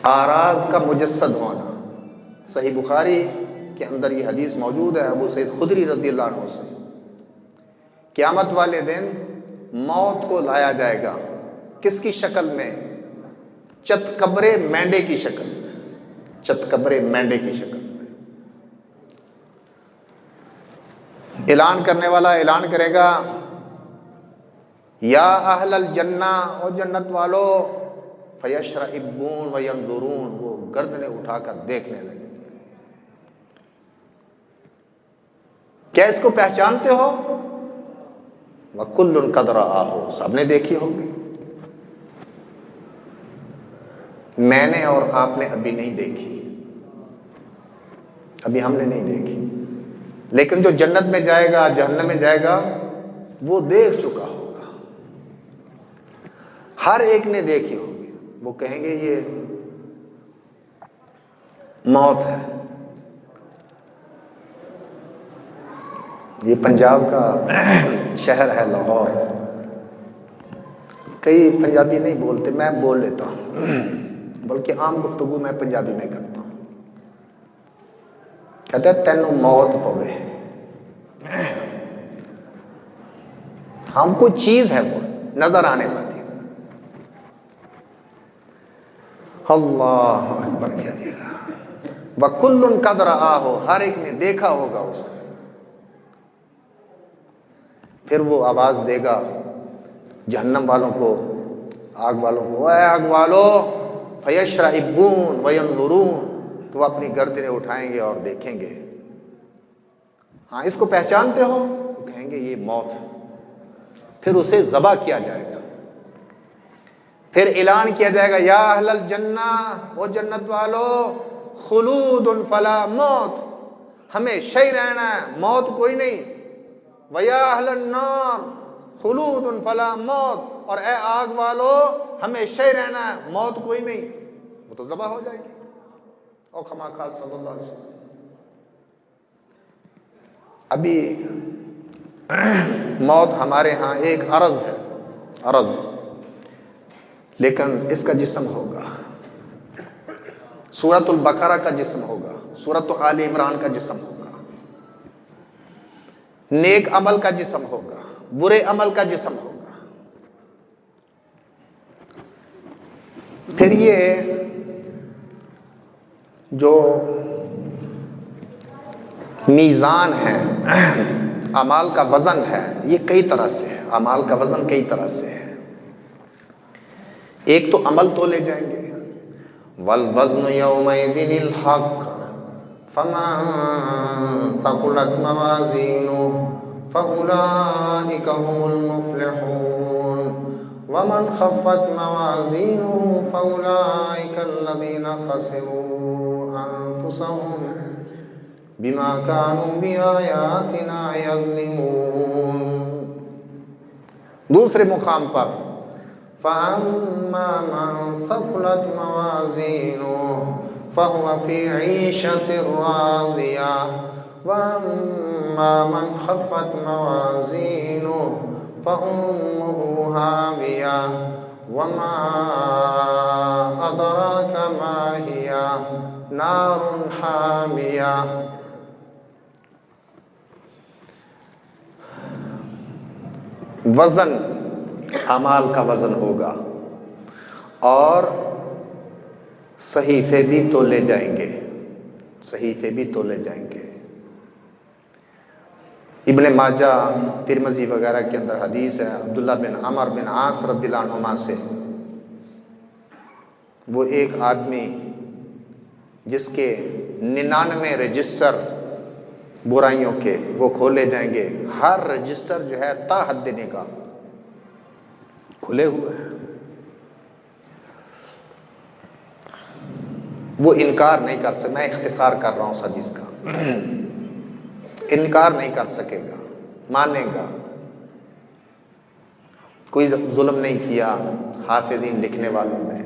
آراز کا مجسد ہونا. صحیح بخاری کے اندر یہ حدیث موجود ہے ابو سعید خدری رضی اللہ عنہ سے. قیامت والے دن موت کو لایا جائے گا. کس کی شکل میں؟ چتکبرے مینڈے کی شکل میں. چتکبرے مینڈے کی شکل میں. اعلان کرنے والا اعلان کرے گا، یا اہل الجنہ، او جنت والو، فیشرئبون وینظرون، وہ گردنیں اٹھا کر دیکھنے لگے. کیا اس کو پہچانتے ہو؟ وَكُلٌّ قَدْ رَآهُ، سب نے دیکھی ہوگی. میں نے اور آپ نے ابھی نہیں دیکھی، ابھی ہم نے نہیں دیکھی. لیکن جو جنت میں جائے گا، جہنم میں جائے گا، وہ دیکھ چکا ہوگا. ہر ایک نے دیکھی ہوگی. وہ کہیں گے یہ موت ہے. یہ پنجاب کا شہر ہے لاہور. کئی پنجابی نہیں بولتے، میں بول لیتا ہوں، بلکہ عام گفتگو میں پنجابی میں کرتا ہوں. کہتے ہیں تینوں موت پوے. ہم کو چیز ہے وہ نظر آنے والی. اللہ اکبر کبیرہ. وَكُلٌّ قَدْ رَآهُ، ہر ایک نے دیکھا ہوگا اسے. پھر وہ آواز دے گا جہنم والوں کو، آگ والوں کو، اے آگ والو فَيَشْرَئِبُونَ وَيَنْظُرُونَ، تو وہ اپنی گردنیں اٹھائیں گے اور دیکھیں گے. ہاں اس کو پہچانتے ہو؟ وہ کہیں گے یہ موت ہے. پھر اسے ذبح کیا جائے گا. پھر اعلان کیا جائے گا یا اہل الجنہ، وہ جنت والو، خلود فلا موت، ہمیشہ ہی رہنا ہے، موت کوئی نہیں. ویا اہل النار خلود فلا موت، اور اے آگ والو ہمیشہ ہی رہنا ہے، موت کوئی نہیں. وہ تو ذبح ہو جائے گی. او کما قال صلی اللہ علیہ وسلم. ابھی موت ہمارے ہاں ایک عرض ہے، عرض، لیکن اس کا جسم ہوگا. سورۃ البقرہ کا جسم ہوگا، سورۃ آل عمران کا جسم ہوگا، نیک عمل کا جسم ہوگا، برے عمل کا جسم ہوگا. پھر یہ جو میزان ہے، اعمال کا وزن ہے، یہ کئی طرح سے ہے. اعمال کا وزن کئی طرح سے ہے. ایک تو عمل تولے جائیں گے. والوزن یومئذ الحق فمن ثقلت موازینہ فأولئک هم المفلحون ومن خفت موازینہ فأولئک الذین خسروا انفسهم بما كانوا بآیاتنا یظلمون. دوسرے مقام پر فَأَمَّا مَنْ ثَقُلَتْ مَوَازِينُهُ فَهُوَ فِي عِيشَةٍ رَاضِيَةٍ وَأَمَّا مَنْ خَفَّتْ مَوَازِينُهُ فَأُمُّهُ هَاوِيَةٌ وَمَا أَدْرَاكَ مَا هِيَهْ نَارٌ حَامِيَةٌ. وزن، اعمال کا وزن ہوگا، اور صحیفے بھی تولے جائیں گے، صحیفے بھی تولے جائیں گے. ابن ماجہ، ترمذی وغیرہ کے اندر حدیث ہے عبداللہ بن عمر بن عاص رضی اللہ عنہما سے. وہ ایک آدمی جس کے 99 رجسٹر برائیوں کے وہ کھولے جائیں گے. ہر رجسٹر جو ہے تا حد نگاہ کھلے ہوئے ہیں. وہ انکار نہیں کر سکے. میں اختصار کر رہا ہوں اس حدیث کا. انکار نہیں کر سکے گا، مانے گا. کوئی ظلم نہیں کیا حافظین لکھنے والوں نے،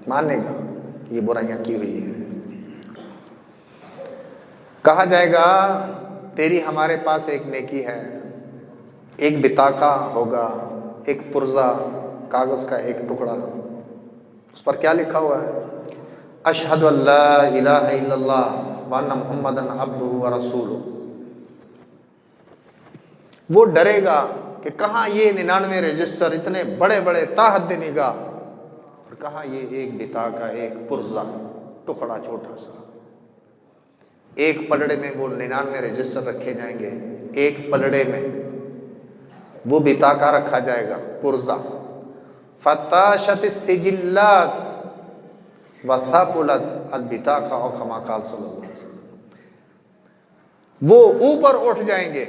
مانے گا یہ برائیاں کی ہوئی ہیں. کہا جائے گا تیری ہمارے پاس ایک نیکی ہے. ایک بطاقہ ہوگا، ایک پرزہ کاغذ کا ایک ٹکڑا، اس پر کیا لکھا ہوا ہے؟ اشہد ان لا الہ الا اللہ وان محمدا عبدہ ورسولہ. وہ ڈرے گا کہ کہاں یہ 99 رجسٹر اتنے بڑے بڑے تا حد نگاہ، اور کہاں یہ ایک بطاقہ، ایک پرزہ ٹکڑا چھوٹا سا. ایک پلڑے میں وہ 99 رجسٹر رکھے جائیں گے، ایک پلڑے میں وہ بطاقہ رکھا جائے گا، پرزہ. فتاشت السجلات وثقلت البطاقہ او کما قال صلی اللہ علیہ وسلم. وہ اوپر اٹھ جائیں گے،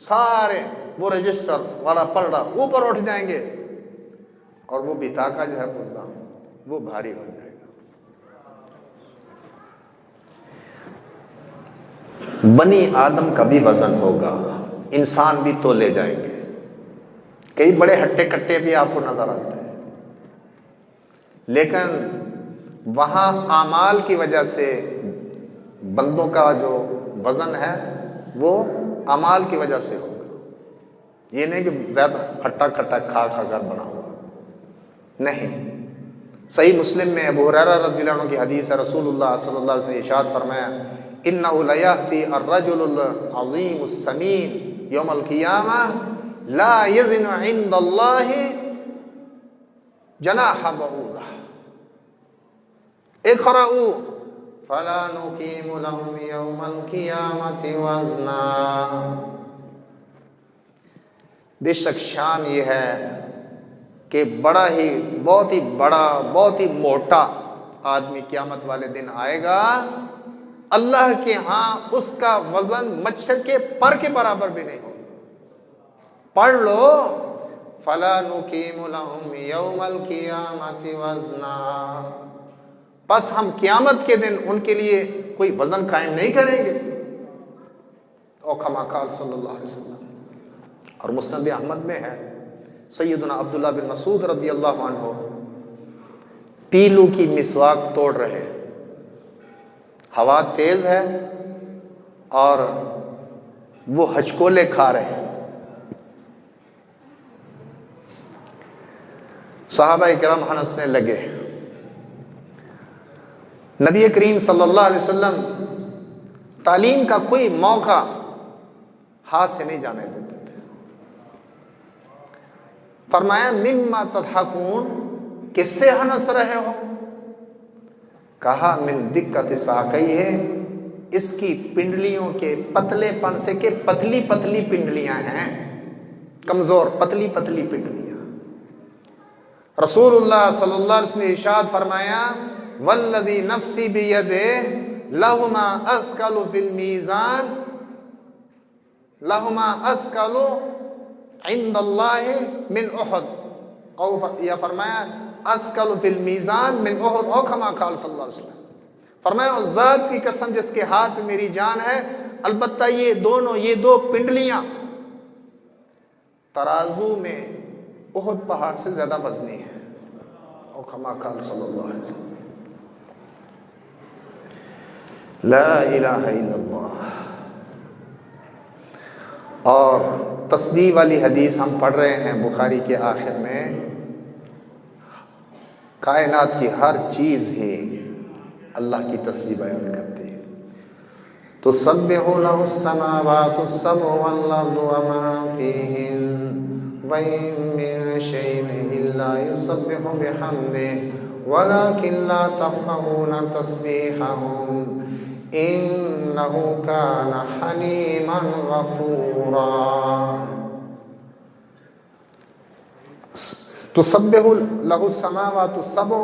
سارے وہ رجسٹر والا پلڑا اوپر اٹھ جائیں گے، اور وہ بطاقہ جو ہے پرزہ وہ بھاری ہو جائے گا. بنی آدم کا بھی وزن ہوگا، انسان بھی تولے جائیں گے. کئی بڑے ہٹے کٹے بھی آپ کو نظر آتے ہیں، لیکن وہاں اعمال کی وجہ سے بندوں کا جو وزن ہے وہ اعمال کی وجہ سے ہوگا، یہ نہیں کہ زیادہ کھٹا کھٹا کھا کھا کر بنا ہوا، نہیں۔ صحیح مسلم میں ابو ہریرہ رضی اللہ عنہ کی حدیث ہے، رسول اللہ صلی اللہ علیہ وسلم نے ارشاد فرمایا اِنَّهُ لَيَأْتِي الرَّجُلُ الْعَظِيمُ السَّمِينُ يَوْمَ الْقِيَامَةِ لَا يَزِنُ عِنْدَ اللَّهِ جَنَاحَ بَعُوضَةٍ اقرأوا فَلَا نُقِيمُ لَهُمْ يَوْمَ الْقِيَامَةِ وَزْنًا۔ بے شک شان یہ ہے کہ بہت ہی بڑا بہت ہی موٹا آدمی قیامت والے دن آئے گا، اللہ کے ہاں اس کا وزن مچھر کے پر کے برابر بھی نہیں ہوگا۔ پڑھ لو فَلَا نُقِيمُ لَهُمْ يَوْمَ الْقِيَامَةِ وَزْنًا، پس ہم قیامت کے دن ان کے لیے کوئی وزن قائم نہیں کریں گے، او کما قال صلی اللہ علیہ وسلم۔ اور مسند احمد میں ہے، سیدنا عبداللہ بن مسعود رضی اللہ عنہ پیلو کی مسواک توڑ رہے، ہوا تیز ہے اور وہ ہچکولے کھا رہے، صحابہ کرام ہنسنے لگے۔ نبی کریم صلی اللہ علیہ وسلم تعلیم کا کوئی موقع ہاتھ سے نہیں جانے دیتے تھے۔ فرمایا مما تضحکون، کس سے ہنس رہے ہو؟ کہا من دقت ساقیہ، اس کی پنڈلیوں کے پتلے پن سے، کہ پتلی پتلی پنڈلیاں ہیں، کمزور پتلی پتلی پنڈلیاں۔ رسول اللہ صلی اللہ علیہ وسلم نے ارشاد فرمایا والذی نفسی بیدہ لہما اثقل فی المیزان، لہما اثقل عند اللہ من احد، او یا فرمایا اثقل فی المیزان من احد، او کما قال صلی اللہ علیہ وسلم۔ فرمایا اس ذات کی قسم جس کے ہاتھ میں میری جان ہے، البتہ یہ دو پنڈلیاں ترازو میں احد پہاڑ سے زیادہ وزنی ہے، او کما قال صلی اللہ علیہ وسلم۔ لا الہ الا اللہ۔ اور تسبیح والی حدیث ہم پڑھ رہے ہیں بخاری کے آخر میں، کائنات کی ہر چیز ہی اللہ کی تسبیح بیان کرتی ہے۔ تسبح لہ السماوات السبع والارض وما فیہن وَإِن مِّن شَيْءٍ إِلَّا يُسَبِّحُ بِحَمْدِهِ وَلَكِن لَّا تَفْقَهُونَ تَسْبِيحَهُمْ إِنَّهُ كَانَ حَلِيمًا غَفُورًا۔ تسبح لہ السماوات السبع،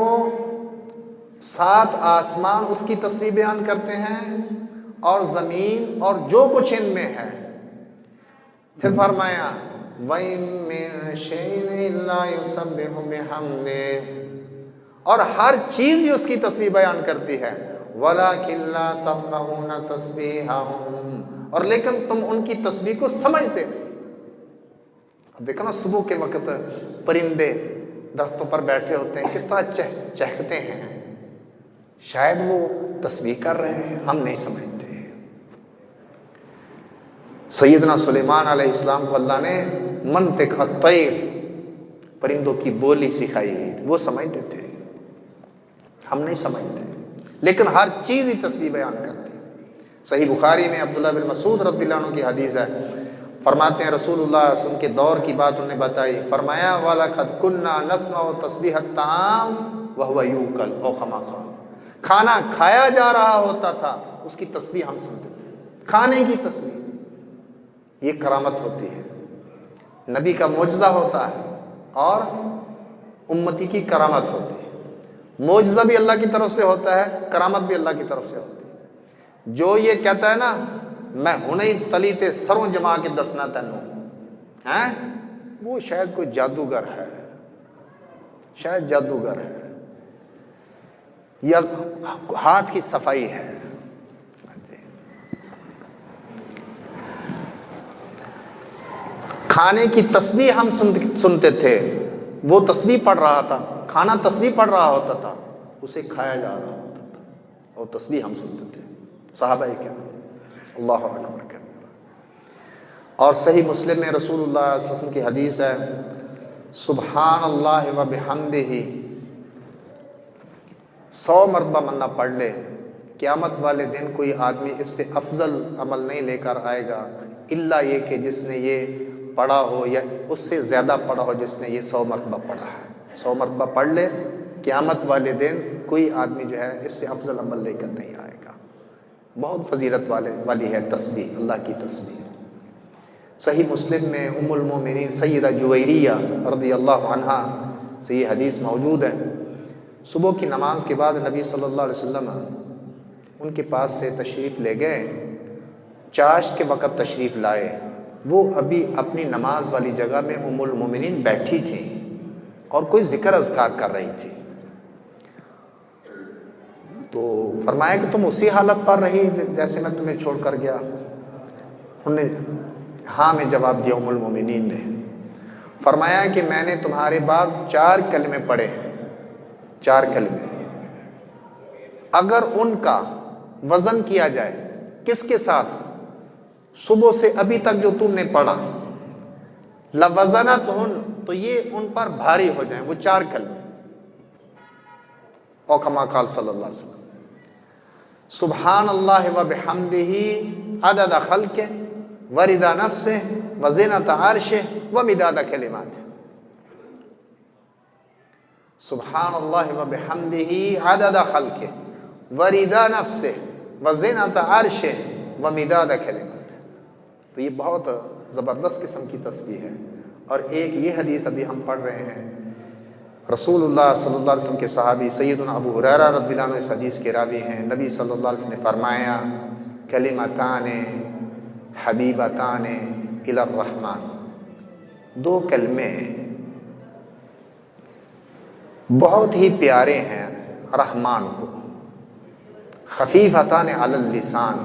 7 آسمان اس کی تسبیح بیان کرتے ہیں، اور زمین اور جو کچھ ان میں ہے۔ پھر فرمایا وَإِن مِّن شَيْءٍ إِلَّا يُسَبِّحُ بِحَمْدِهِ، اور ہر چیز ہی اس کی تسبیح بیان کرتی ہے، وَلَكِن لَّا تَفْقَهُونَ تَسْبِيحَهُمْ، اور لیکن تم ان کی تسبیح کو سمجھتے نہیں۔ اب دیکھو نا، صبح کے وقت پرندے درختوں پر بیٹھے ہوتے ہیں، کس طرح چہکتے ہیں، شاید وہ تسبیح کر رہے ہیں، ہم نہیں سمجھتے۔ سیدنا سلیمان علیہ السلام کو اللہ نے منطق الطیر، پرندوں کی بولی سکھائی گئی تھی، وہ سمجھتے تھے، ہم نہیں سمجھتے، لیکن ہر چیز ہی تسبیح بیان کرتی ہے۔ صحیح بخاری میں عبداللہ بن مسعود رضی اللہ عنہ کی حدیث ہے، فرماتے ہیں رسول اللہ صلی اللہ علیہ وسلم کے دور کی بات انہوں نے بتائی، فرمایا وَلَقَدْ كُنَّا نَسْمَعُ تَسْبِيحَ الطَّعَامِ وَهُوَ يُؤْكَلُ، او کما قال، کھانا کھایا جا رہا ہوتا تھا، اس کی تسبیح ہم سنتے تھے، کھانے کی تسبیح۔ یہ کرامت ہوتی ہے، نبی کا معجزہ ہوتا ہے، اور امتی کی کرامت ہوتی ہے۔ معجزہ بھی اللہ کی طرف سے ہوتا ہے، کرامت بھی اللہ کی طرف سے ہوتی ہے۔ جو یہ کہتا ہے نا میں ہنے تلی تے سروں جما کے دسنا تینوں، ہیں وہ شاید کوئی جادوگر ہے، شاید جادوگر ہے، یا ہاتھ کی صفائی ہے۔ کھانے کی تسبیح ہم سنتے تھے، وہ تسبیح پڑھ رہا تھا، کھانا تسبیح پڑھ رہا ہوتا تھا، اسے کھایا جا رہا ہوتا تھا، اور تسبیح ہم سنتے تھے، صحابہ کرام۔ اللہ اکبر۔ اور صحیح مسلم میں رسول اللہ صلی اللہ علیہ وسلم کی حدیث ہے، سبحان اللہ و بحمدہ 100 مرتبہ بندہ پڑھ لے، قیامت والے دن کوئی آدمی اس سے افضل عمل نہیں لے کر آئے گا الا یہ کہ جس نے یہ پڑھا ہو یا اس سے زیادہ پڑھا ہو جس نے یہ 100 مرتبہ پڑھا ہے۔ 100 مرتبہ پڑھ لے، قیامت والے دن کوئی آدمی جو ہے اس سے افضل عمل لے کر نہیں آئے گا۔ بہت فضیلت والی ہے تسبیح، اللہ کی تسبیح۔ صحیح مسلم میں ام المومنین سیدہ جویریہ رضی اللہ عنہا سے یہ حدیث موجود ہے، صبح کی نماز کے بعد نبی صلی اللہ علیہ وسلم ان کے پاس سے تشریف لے گئے، چاشت کے وقت تشریف لائے، وہ ابھی اپنی نماز والی جگہ میں ام المومنین بیٹھی تھیں اور کوئی ذکر اذکار کر رہی تھی، تو فرمایا کہ تم اسی حالت پر رہی جیسے میں تمہیں چھوڑ کر گیا؟ انہوں نے ہاں میں جواب دیا ام المومنین نے۔ فرمایا کہ میں نے تمہارے بعد 4 کلمے پڑھے، 4 کلمے، اگر ان کا وزن کیا جائے کس کے ساتھ؟ صبح سے ابھی تک جو تم نے پڑھا، لوزنتہن، تو یہ ان پر بھاری ہو جائیں وہ 4 کلمے، او کما قال صلی اللہ علیہ وسلم سبحان اللہ و بحمدہ عدد خلقہ ورضا نفسہ وزنۃ عرشہ ومداد کلماتہ۔ سبحان اللہ و بحمدہ عدد خلقہ ورضا نفسہ وزنۃ عرشہ ومداد کلماتہ۔ تو یہ بہت زبردست قسم کی تسبیح ہے۔ اور ایک یہ حدیث ابھی ہم پڑھ رہے ہیں، رسول اللہ صلی اللہ علیہ وسلم کے صحابی سیدنا ابو ہریرہ رضی اللہ عنہ اس حدیث کے راوی ہیں، نبی صلی اللہ علیہ وسلم نے فرمایا کلمتان حبیبتان الی الرحمن، 2 کلمے بہت ہی پیارے ہیں رحمان کو، خفیفتان علی اللسان،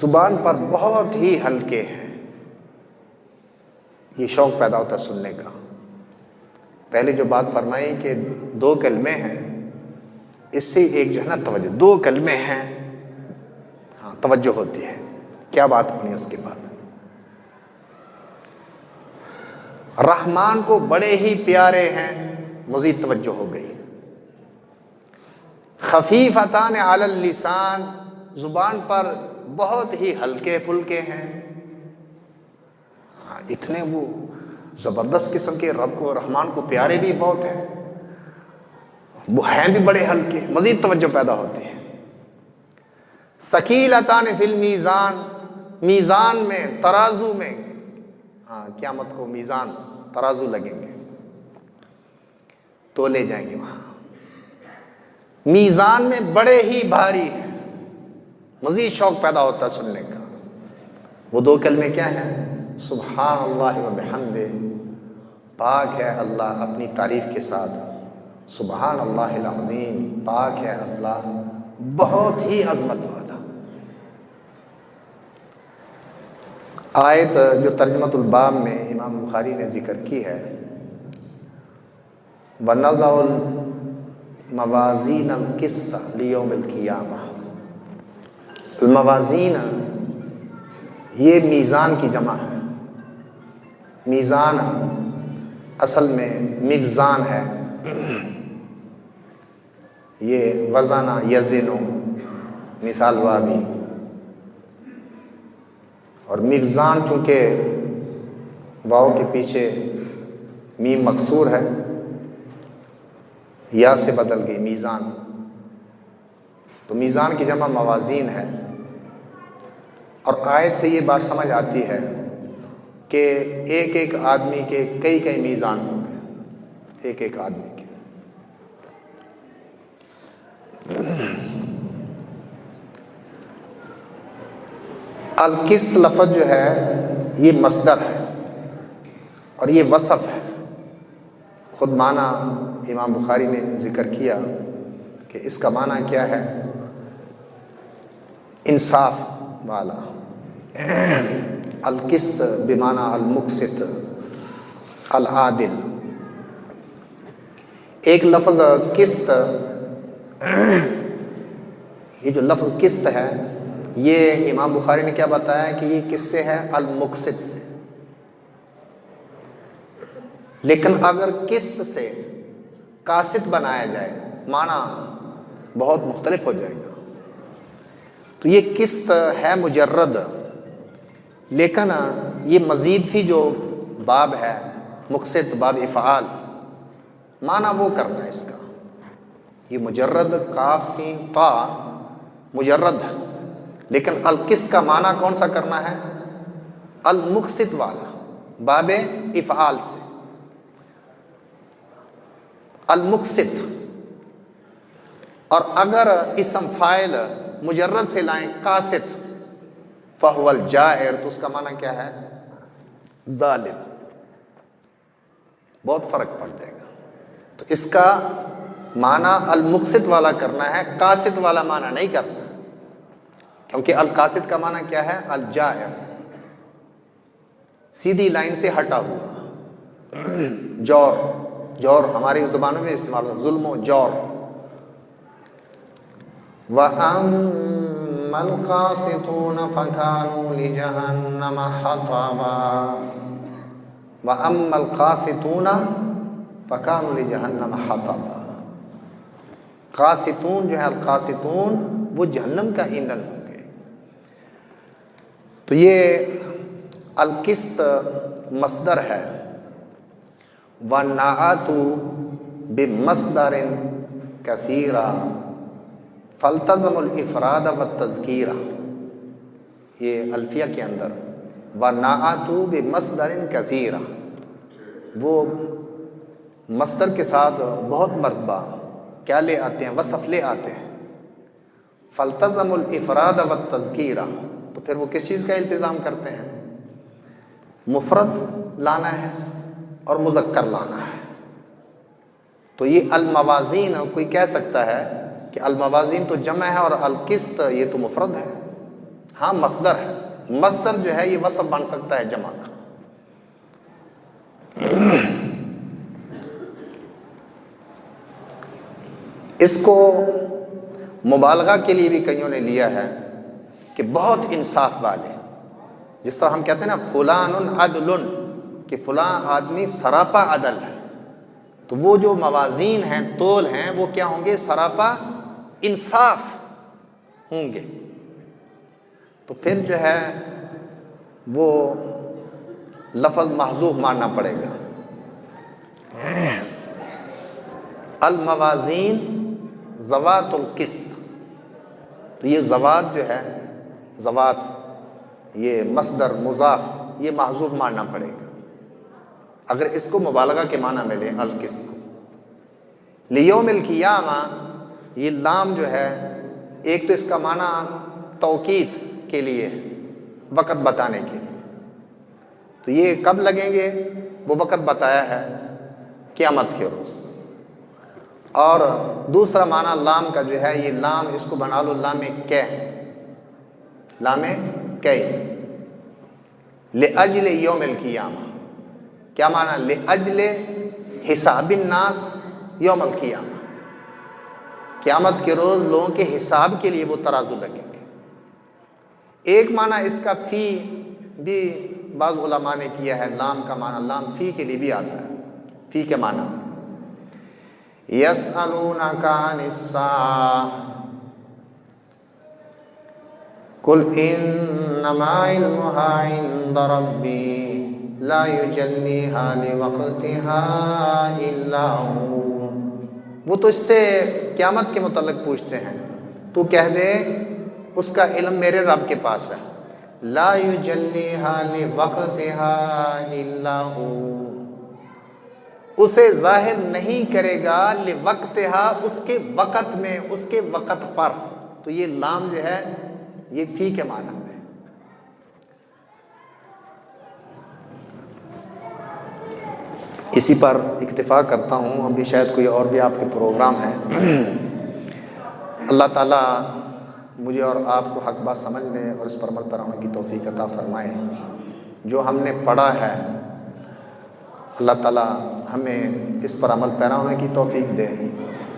زبان پر بہت ہی ہلکے ہیں۔ یہ شوق پیدا ہوتا ہے سننے کا۔ پہلے جو بات فرمائی کہ 2 کلمے ہیں، اس سے ایک جو ہے نا توجہ، 2 کلمے ہیں، ہاں توجہ ہوتی ہے، کیا بات ہونی ہے اس کے بعد۔ رحمان کو بڑے ہی پیارے ہیں، مزید توجہ ہو گئی۔ خفیفتان علی اللسان، زبان پر بہت ہی ہلکے پھلکے ہیں۔ ہاں اتنے وہ زبردست قسم کے رب کو، رحمان کو پیارے بھی بہت ہیں، وہ ہیں بھی بڑے ہلکے، مزید توجہ پیدا ہوتی ہے۔ ثقیلتان فی المیزان، میزان میں، ترازو میں، ہاں قیامت کو میزان ترازو لگیں گے، تولے جائیں گے وہاں، میزان میں بڑے ہی بھاری ہیں، مزید شوق پیدا ہوتا ہے سننے کا۔ وہ 2 کلمے کیا ہیں؟ سبحان اللہ و بحمدہ، پاک ہے اللہ اپنی تعریف کے ساتھ، سبحان اللہ العظیم، پاک ہے اللہ بہت ہی عظمت والا۔ آیت جو ترجمۃ الباب میں امام بخاری نے ذکر کی ہے، وَنَضَعُ الْمَوَازِينَ الْقِسْطَ لِيَوْمِ الْقِيَامَةِ، الموازین یہ میزان کی جمع ہے۔ میزان اصل میں میزان ہے، یہ وزن یزن مثال وابی، اور میزان چونکہ واو کے پیچھے میم مکسور ہے، یا سے بدل گئی میزان، تو میزان کی جمع موازین ہے۔ اور آیت سے یہ بات سمجھ آتی ہے کہ ایک ایک آدمی کے کئی میزان ہوں گے، ایک ایک آدمی کے۔ القسط لفظ جو ہے یہ مصدر ہے اور یہ وصف ہے، خود معنی امام بخاری نے ذکر کیا کہ اس کا معنی کیا ہے؟ انصاف والا، القسط بمعنی المقسط، العادل۔ ایک لفظ قسط، یہ جو لفظ قسط ہے یہ امام بخاری نے کیا بتایا کہ یہ کس سے ہے؟ المقسط سے۔ لیکن اگر قسط سے قاسط بنایا جائے معنی بہت مختلف ہو جائے گا۔ تو یہ قسط ہے مجرد، لیکن یہ مزید فی جو باب ہے مقسط، باب افعال، معنی وہ کرنا ہے اس کا۔ یہ مجرد کاف سین طا مجرد ہے، لیکن القسط کا معنی کون سا کرنا ہے؟ المقسط والا، باب افعال سے۔ المقسط، اور اگر اسم فاعل مجرد سے لائیں قاسط، فہو الجائر، تو اس کا معنی کیا ہے؟ ظالم۔ بہت فرق پڑ جائے گا۔ تو اس کا معنی المقسط والا کرنا ہے، قاسط والا معنی نہیں کرنا، کیونکہ القاسط کا معنی کیا ہے؟ الجائر، سیدھی لائن سے ہٹا ہوا۔ جور، جور ہماری زبانوں میں استعمال ہوتا ہے، ظلم و جور۔ وَأَمَّا الْقَاسِطُونَ فَكَانُوا لِجَهَنَّمَ حَطَبًا، وَأَمَّا الْقَاسِطُونَ فَكَانُوا لِجَهَنَّمَ حَطَبًا۔ قاسطون جو ہے، القاسطون، وہ جہنم کا ایندھن ہوں گے۔ تو یہ القسط مصدر ہے، وَالنَّعَتُ بِمَصْدَرٍ كَثِيرًا فَالْتَزَمُ الْإِفْرَادَ وَالتَّذْكِيرَ۔ یہ الفیہ کے اندر وَالنَّعَتُ بِمَصْدَرٍ كَثِيرًا، وہ مصدر کے ساتھ بہت مرتبہ کیا لے آتے ہیں؟ وصف لے آتے ہیں۔ فَالْتَزَمُ الْإِفْرَادَ وَالتَّذْكِيرَ، تو پھر وہ کس چیز کا التزام کرتے ہیں؟ مفرد لانا ہے اور مذکر لانا ہے۔ تو یہ الموازین، کوئی کہہ سکتا ہے کہ الموازین تو جمع ہے اور القسط یہ تو مفرد ہے۔ ہاں مصدر ہے، مصدر جو ہے یہ وصف بن سکتا ہے جمع کا۔ اس کو مبالغہ کے لیے بھی کئیوں نے لیا ہے کہ بہت انصاف والے، جس طرح ہم کہتے ہیں نا فلان عدل، کہ فلاں آدمی سراپا عدل ہے، تو وہ جو موازین ہیں، تول ہیں، وہ کیا ہوں گے؟ سراپا انصاف ہوں گے۔ تو پھر جو ہے وہ لفظ محذوف ماننا پڑے گا۔ الموازین ذوات القسط، تو یہ ذوات جو ہے، ذوات یہ مصدر مضاف، یہ محذوف ماننا پڑے گا اگر اس کو مبالغہ کے معنی میں لیں القسط کو۔ لیوم القیامہ، یہ لام جو ہے، ایک تو اس کا معنی توقید کے لیے، وقت بتانے کے لیے، تو یہ کب لگیں گے؟ وہ وقت بتایا ہے، قیامت کے روز۔ اور دوسرا معنی لام کا جو ہے، یہ لام اس کو بنا لو لام کی، لام کی، لأجل یوم القیامہ۔ کیا معنی؟ لأجل حساب الناس یوم القیامہ، قیامت کے روز لوگوں کے حساب کے لیے وہ ترازو لگیں گے۔ ایک معنی اس کا فی بھی بعض علماء نے کیا ہے، لام کا معنی لام فی کے لیے بھی آتا ہے، فی کے معنی میں۔ یسألونک عن الساعۃ قل انما علمها عند ربی لا یجلیها لوقتها الا هو۔ وہ تو اس سے قیامت کے متعلق پوچھتے ہیں، تو کہہ دے اس کا علم میرے رب کے پاس ہے، لا یجلیها لوقتها الا هو، اسے ظاہر نہیں کرے گا لوقتها، اس کے وقت میں، اس کے وقت پر۔ تو یہ لام جو ہے یہ فی کے معنی میں۔ اسی پر اکتفا کرتا ہوں، ابھی شاید کوئی اور بھی آپ کے پروگرام ہے۔ اللہ تعالیٰ مجھے اور آپ کو حق بات سمجھنے اور اس پر عمل پیرانے کی توفیق عطا فرمائے۔ جو ہم نے پڑھا ہے اللہ تعالیٰ ہمیں اس پر عمل پیرا ہونے کی توفیق دے،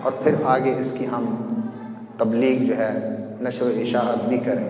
اور پھر آگے اس کی ہم تبلیغ جو ہے، نشر و اشاعت بھی کریں۔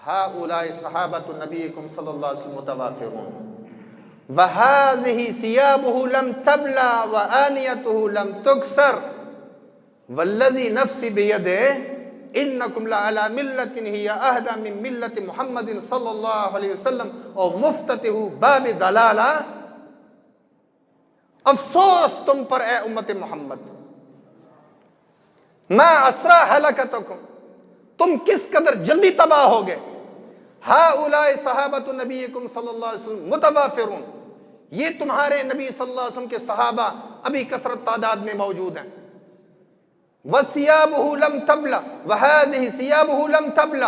هؤلاء صحابة نبيكم صلى الله عليه وسلم متوافرون وهذه ثيابه لم تبلى وآنيته لم تكسر والذي نفسي بيده إنكم لعلى ملة هي أهدى من ملة محمد صلى الله عليه وسلم اور مفتتح باب دلالہ. افسوس تم پر اے امت محمد، ما اسرع ہلاکتکم، تم کس قدر جلدی تباہ ہوگے. ہؤلاء صحابۃ نبیکم صلی اللہ علیہ وسلم متوافرون، یہ تمہارے نبی صلی اللہ علیہ وسلم کے صحابہ ابھی کثرت تعداد میں موجود ہیں. وَثِيَابُهُ لَمْ تَبْلَ وَهَذِهِ ثِيَابُهُ لَمْ تَبْلَ،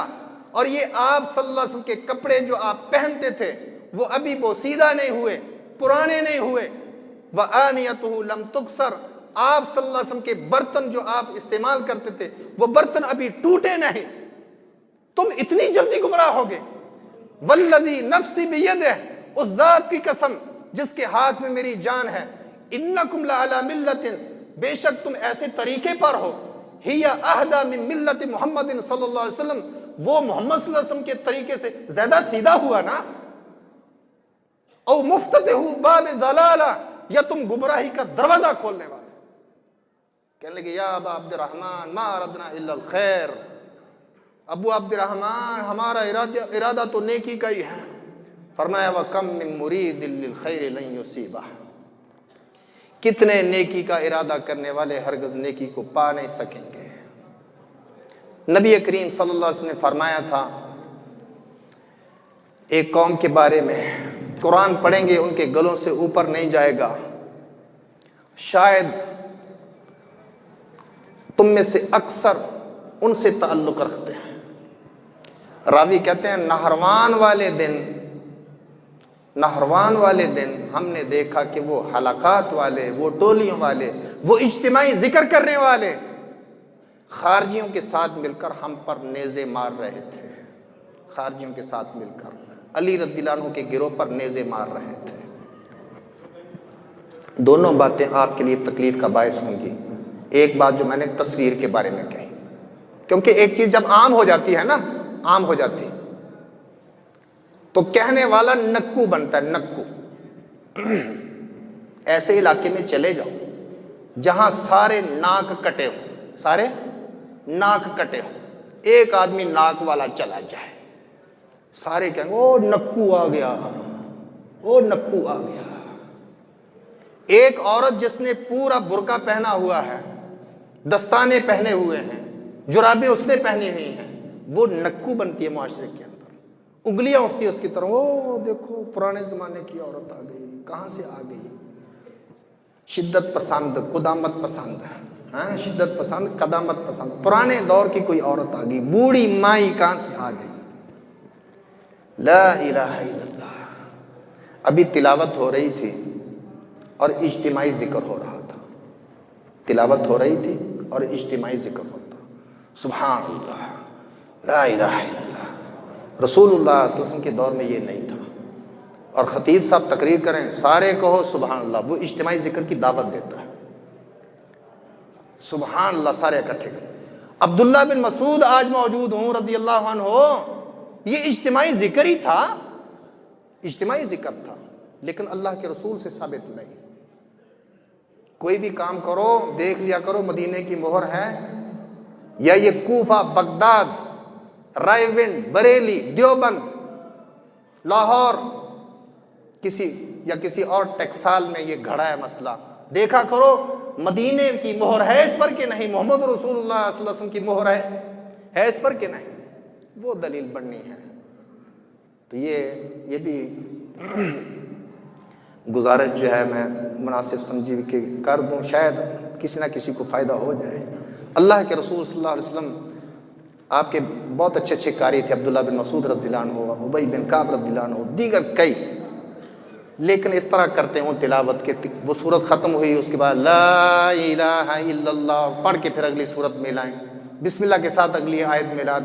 اور یہ آپ صلی اللہ علیہ وسلم کے کپڑے جو آپ پہنتے تھے وہ ابھی بوسیدہ نہیں ہوئے، پرانے نہیں ہوئے. وَآنِيَتُهُ لَمْ تُكْسَرْ، آپ صلی اللہ علیہ وسلم کے برتن جو آپ استعمال کرتے تھے وہ برتن ابھی ٹوٹے نہیں. تم اتنی جلدی گمراہ ہوگے. وَالَّذِي نَفْسِ بِيَدِهِ، اس ذات کی قسم جس کے ہاتھ میں میری جان ہے، اِنَّكُمْ لَعَلَى مِلَّةٍ، بے شک تم ایسے طریقے پر ہو، ہِيَ أَهْدَى مِن مِلَّةِ محمد صلی اللہ علیہ وسلم، وہ محمد صلی اللہ علیہ وسلم کے طریقے سے زیادہ سیدھا ہوا نا. او مفتتح باب ضلالہ، یا تم گمراہی کا دروازہ کھولنے والے. کہنے لگے یا ابا عبد الرحمن ما اردنا الا الخیر، ابو عبد الرحمن ہمارا ارادہ تو نیکی کا ہی ہے. فرمایا وَكَمْ مِن مُرِيدٍ لِلْخَيْرِ لَن يُصِيبَهُ، کتنے نیکی کا ارادہ کرنے والے ہرگز نیکی کو پا نہیں سکیں گے. نبی کریم صلی اللہ علیہ وسلم نے فرمایا تھا ایک قوم کے بارے میں، قرآن پڑھیں گے ان کے گلوں سے اوپر نہیں جائے گا. شاید تم میں سے اکثر ان سے تعلق رکھتے ہیں. راوی کہتے ہیں نہروان والے دن ہم نے دیکھا کہ وہ حلقات والے، وہ ٹولیوں والے، وہ اجتماعی ذکر کرنے والے خارجیوں کے ساتھ مل کر ہم پر نیزے مار رہے تھے. خارجیوں کے ساتھ مل کر علی رضی اللہ عنہ کے گروہ پر نیزے مار رہے تھے. دونوں باتیں آپ کے لیے تکلیف کا باعث ہوں گی. ایک بات جو میں نے تصویر کے بارے میں کہی، کیونکہ ایک چیز جب عام ہو جاتی ہے نا، عام ہو جاتی تو کہنے والا نکو بنتا ہے. نکو ایسے علاقے میں چلے جاؤ جہاں سارے ناک کٹے ہوں، سارے ناک کٹے ہوں، ایک آدمی ناک والا چلا جائے، سارے کہیں گے او نکو آ گیا، او نکو آ گیا. ایک عورت جس نے پورا برقع پہنا ہوا ہے، دستانے پہنے ہوئے ہیں، جرابیں اس نے پہنی ہوئی ہیں، وہ نکو بنتی ہے معاشرے کے اندر. انگلیاں اٹھتی ہے اس کی طرف، او دیکھو پرانے زمانے کی عورت آ گئی، کہاں سے آ گئی. شدت پسند، قدامت پسند، شدت پسند، قدامت پسند، پرانے دور کی کوئی عورت آ گئی، بوڑھی مائی کہاں سے آ گئی. لا الہ الا اللہ. ابھی تلاوت ہو رہی تھی اور اجتماعی ذکر ہو رہا تھا. تلاوت ہو رہی تھی اور اجتماعی ذکر ہوتا. سبحان اللہ، لا الہ الا اللہ. رسول اللہ صلی اللہ علیہ وسلم کے دور میں یہ نہیں تھا. اور خطیب صاحب تقریر کریں، سارے کہو سبحان اللہ، وہ اجتماعی ذکر کی دعوت دیتا ہے. سبحان اللہ، سارے اکٹھے کریں. عبداللہ بن مسعود آج موجود ہوں رضی اللہ عنہ، یہ اجتماعی ذکر ہی تھا، اجتماعی ذکر تھا، لیکن اللہ کے رسول سے ثابت نہیں. کوئی بھی کام کرو دیکھ لیا کرو مدینے کی مہر ہے یا یہ کوفہ، بغداد، رائے ونڈ، بریلی، دیوبند، لاہور، کسی اور ٹیکسال میں یہ گھڑا ہے مسئلہ. دیکھا کرو مدینے کی مہر ہے اس پر کہ نہیں، محمد رسول اللہ صلی اللہ علیہ وسلم کی مہر ہے اس پر کہ نہیں، وہ دلیل بننی ہے. تو یہ بھی گزارش جو ہے میں مناسب سمجھی کہ کر دوں، شاید کسی نہ کسی کو فائدہ ہو جائے. اللہ کے رسول صلی اللہ علیہ وسلم آپ کے بہت اچھے اچھے قاری تھے، عبداللہ بن مسعود رضی اللہ عنہ، ابی بن کعب رضی اللہ عنہ، دیگر کئی. لیکن اس طرح کرتے ہوں تلاوت کے، وہ صورت ختم ہوئی اس کے بعد لا الہ الا اللہ پڑھ کے پھر اگلی صورت میں لائیں، بسم اللہ کے ساتھ اگلی آیت میلاد.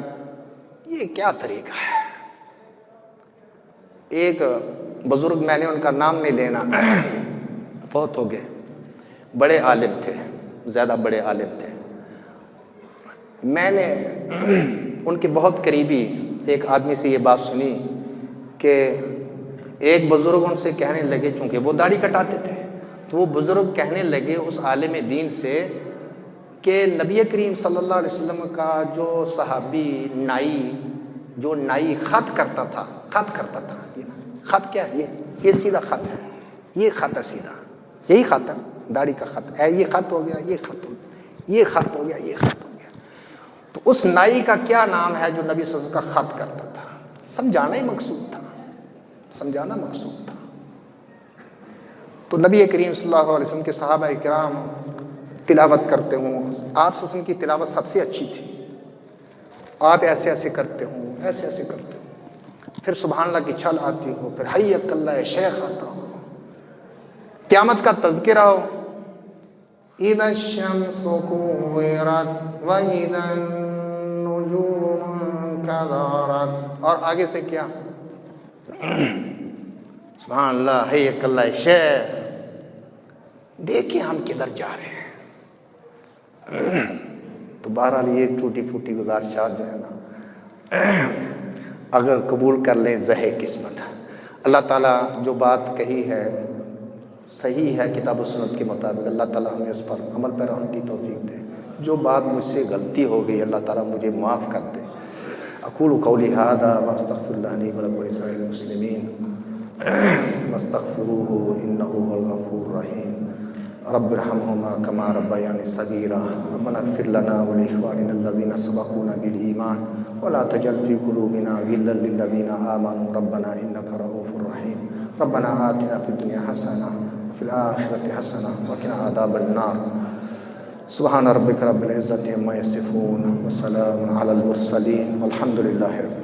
یہ کیا طریقہ ہے؟ ایک بزرگ، میں نے ان کا نام نہیں لینا، فوت ہو گئے، بڑے عالم تھے، زیادہ بڑے عالم تھے. میں نے ان کے بہت قریبی ایک آدمی سے یہ بات سنی کہ ایک بزرگ ان سے کہنے لگے، چونکہ وہ داڑھی کٹاتے تھے، تو وہ بزرگ کہنے لگے اس عالم دین سے کہ نبی کریم صلی اللہ علیہ وسلم کا جو صحابی نائی خط کرتا تھا، خط کیا ہے؟ یہ سیدھا خط ہے، یہ خط ہے سیدھا، یہی خط ہے، داڑھی کا خط ہے، یہ خط ہو گیا، یہ خط ہو گیا، یہ خط ہو گیا، یہ خط ہو گیا۔ تو اس نائی کا کیا نام ہے جو نبی صلی اللہ علیہ وسلم کا خط کرتا تھا؟ سمجھانا ہی مقصود تھا، سمجھانا مقصود تھا۔ تو نبی کریم صلی اللہ علیہ وسلم کے صحابہ کرام تلاوت کرتے ہوں، آپ صلی اللہ علیہ وسلم کی تلاوت سب سے اچھی تھی، آپ ایسے ایسے کرتے ہوں، ایسے ایسے کرتے ہوں، پھر سبحان اللہ کی چھل آتی ہو، پھر حی اللہ شیخ آتا ہو، قیامت کا تذکرہ ہو، اِذَا الشَّمْسُ كُوِّرَتْ وَإِذَا النُّجُومُ انكَدَرَتْ، اور آگے سے کیا؟ سبحان اللہ، حی اللہ شیخ۔ دیکھیں ہم کدھر جا رہے ہیں۔ تو بہرحال یہ ٹوٹی پھوٹی گزارشات جو ہے نا، اگر قبول کر لیں زہے قسمت۔ اللہ تعالیٰ جو بات کہی ہے صحیح ہے کتاب و سنت کے مطابق، اللہ تعالیٰ ہمیں اس پر عمل پیرا ہونے کی توفیق دے۔ جو بات مجھ سے غلطی ہو گئی اللہ تعالیٰ مجھے معاف کر دے۔ اقول قولی ھذا واستغفر اللہ لی ولکم ولسائر المسلمین واستغفروہ انہ ھو الغفور الرحیم۔ رب ارحمہما کما ربیانی صغیرا، ربنا اغفر لنا ولاخواننا الذین سبقونا بالایمان ولا تجعل فی قلوبنا غلا للذین آمنوا ربنا انک رؤوف رحیم۔ ربنا آتنا فی الدنیا حسنہ وفی الآخرۃ حسنہ وقنا عذاب النار۔ سبحان ربک رب العزۃ عما یصفون وسلام علی المرسلین والحمد للہ رب